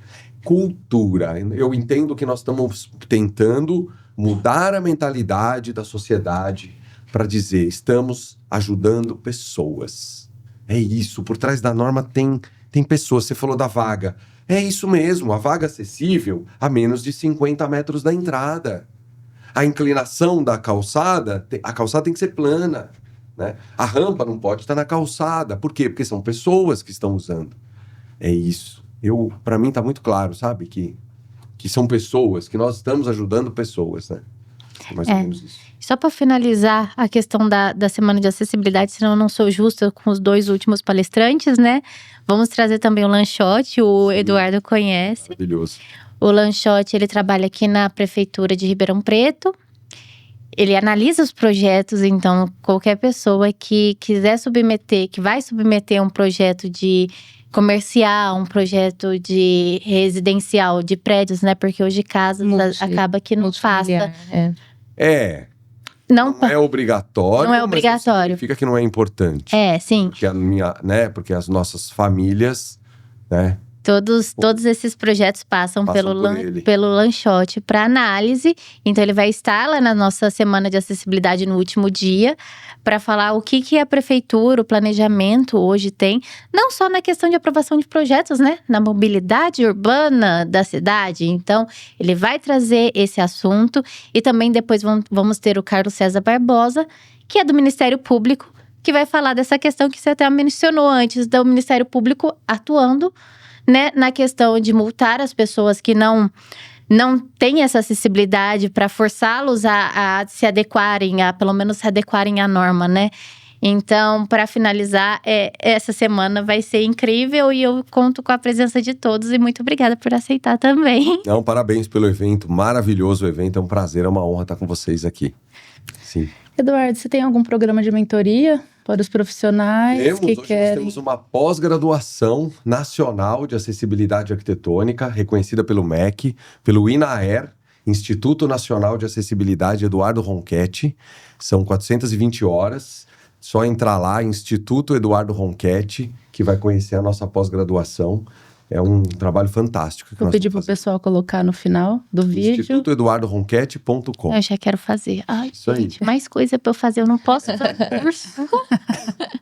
Speaker 3: Cultura. Eu entendo que nós estamos tentando mudar a mentalidade da sociedade para dizer, estamos ajudando pessoas. É isso, por trás da norma tem pessoas. Você falou da vaga. É isso mesmo, a vaga acessível a menos de 50 metros da entrada. A inclinação da calçada, a calçada tem que ser plana. Né? A rampa não pode estar na calçada. Por quê? Porque são pessoas que estão usando. É isso. para mim tá muito claro, sabe? Que são pessoas, que nós estamos ajudando pessoas, né? É mais ou menos isso.
Speaker 2: Só para finalizar a questão da Semana de Acessibilidade, senão eu não sou justa com os 2 últimos palestrantes, né? Vamos trazer também o Lanchote, o Eduardo conhece.
Speaker 3: Maravilhoso.
Speaker 2: O Lanchote, ele trabalha aqui na Prefeitura de Ribeirão Preto. Ele analisa os projetos, então qualquer pessoa que quiser submeter, que vai submeter um projeto de comercial, um projeto de residencial, de prédios, né? Porque hoje casas acaba que não faça. Não
Speaker 3: é obrigatório.
Speaker 2: Não é obrigatório.
Speaker 3: Mas significa que não é importante.
Speaker 2: Sim.
Speaker 3: Porque as nossas famílias, né?
Speaker 2: Todos esses projetos passam pelo Lanchote para análise. Então, ele vai estar lá na nossa Semana de Acessibilidade no último dia para falar o que a prefeitura, o planejamento hoje tem. Não só na questão de aprovação de projetos, né? Na mobilidade urbana da cidade. Então, ele vai trazer esse assunto. E também depois vamos ter o Carlos César Barbosa, que é do Ministério Público, que vai falar dessa questão que você até mencionou antes, do Ministério Público atuando, né, na questão de multar as pessoas que não têm essa acessibilidade para forçá-los a se adequarem, pelo menos se adequarem à norma, né? Então, para finalizar, essa semana vai ser incrível e eu conto com a presença de todos e muito obrigada por aceitar também.
Speaker 3: Não, parabéns pelo evento, maravilhoso evento, é um prazer, é uma honra estar com vocês aqui. Sim.
Speaker 1: Eduardo, você tem algum programa de mentoria para os profissionais que querem?
Speaker 3: Nós temos uma pós-graduação nacional de acessibilidade arquitetônica, reconhecida pelo MEC, pelo INAER, Instituto Nacional de Acessibilidade Eduardo Ronchetti. São 420 horas. Só entrar lá, Instituto Eduardo Ronchetti, que vai conhecer a nossa pós-graduação. É um trabalho fantástico.
Speaker 1: Vou pedir para o pessoal colocar no final do vídeo.
Speaker 3: InstitutoEduardoRonchetti.com.
Speaker 2: Eu já quero fazer. Ai,
Speaker 3: isso aí.
Speaker 2: Gente, mais coisa para eu fazer. Eu não posso fazer curso.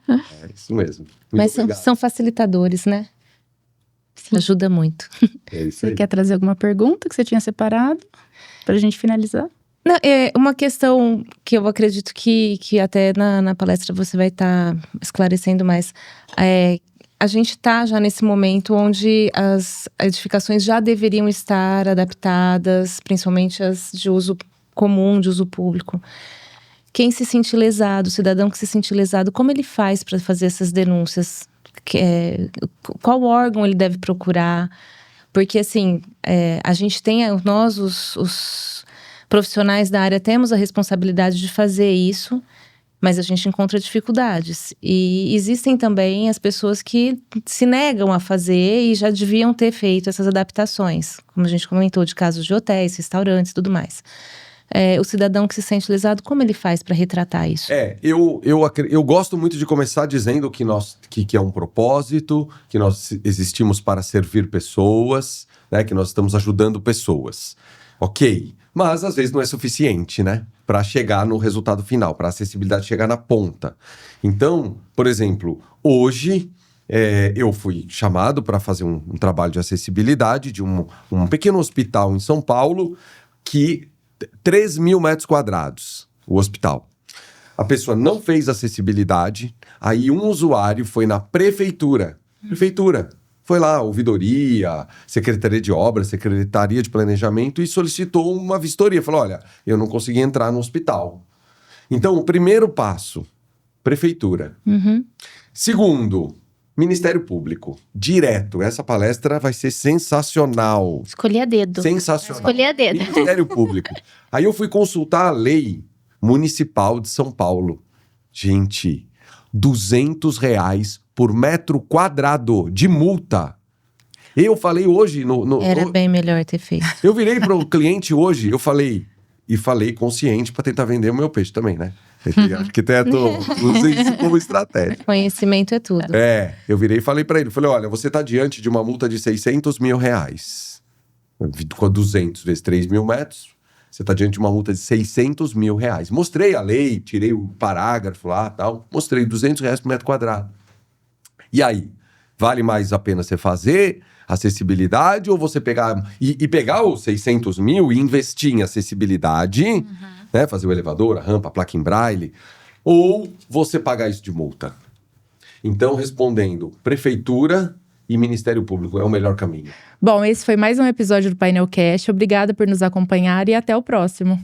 Speaker 3: É isso mesmo.
Speaker 5: Mas são facilitadores, né? Sim. Ajuda muito.
Speaker 3: É isso aí.
Speaker 1: Você quer trazer alguma pergunta que você tinha separado para a gente finalizar?
Speaker 5: Não, é uma questão que eu acredito que até na palestra você vai estar esclarecendo mais. A gente está já nesse momento onde as edificações já deveriam estar adaptadas, principalmente as de uso comum, de uso público. Quem se sente lesado, o cidadão que se sente lesado, como ele faz para fazer essas denúncias? Qual órgão ele deve procurar? Porque, assim, a gente tem, nós, os profissionais da área, temos a responsabilidade de fazer isso, mas a gente encontra dificuldades. E existem também as pessoas que se negam a fazer e já deviam ter feito essas adaptações. Como a gente comentou, de casos de hotéis, restaurantes e tudo mais. O cidadão que se sente lesado, como ele faz para retratar isso?
Speaker 3: Eu gosto muito de começar dizendo que é um propósito, que nós existimos para servir pessoas, né, que nós estamos ajudando pessoas. Ok, mas às vezes não é suficiente, né? Para chegar no resultado final, para a acessibilidade chegar na ponta. Então, por exemplo, hoje eu fui chamado para fazer um trabalho de acessibilidade de um pequeno hospital em São Paulo, que 3.000 metros quadrados, o hospital. A pessoa não fez acessibilidade, aí um usuário foi na prefeitura. Foi lá, ouvidoria, Secretaria de Obras, Secretaria de Planejamento e solicitou uma vistoria. Falou, olha, eu não consegui entrar no hospital. Então, o primeiro passo, prefeitura.
Speaker 2: Uhum.
Speaker 3: Segundo, Ministério Público. Direto. Essa palestra vai ser sensacional.
Speaker 2: Escolhi a dedo.
Speaker 3: Sensacional.
Speaker 2: Escolhi a dedo.
Speaker 3: Ministério Público. Aí eu fui consultar a lei municipal de São Paulo. Gente, R$200 por metro quadrado de multa. Eu falei hoje...
Speaker 5: Era bem melhor ter feito.
Speaker 3: Eu virei para o cliente hoje, falei consciente para tentar vender o meu peixe também, né? Arquiteto, usei isso como estratégia.
Speaker 5: Conhecimento é tudo.
Speaker 3: Eu virei e falei para ele, olha, você está diante de uma multa de R$600 mil. Com 200 vezes 3.000 metros, você está diante de uma multa de R$600 mil. Mostrei a lei, tirei o parágrafo lá e tal, mostrei R$200 por metro quadrado. E aí, vale mais a pena você fazer acessibilidade ou você pegar os 600 mil e investir em acessibilidade, né? Fazer o elevador, a rampa, a placa em braille, ou você pagar isso de multa? Então, respondendo, prefeitura e Ministério Público é o melhor caminho.
Speaker 1: Bom, esse foi mais um episódio do Painel Cast. Obrigada por nos acompanhar e até o próximo.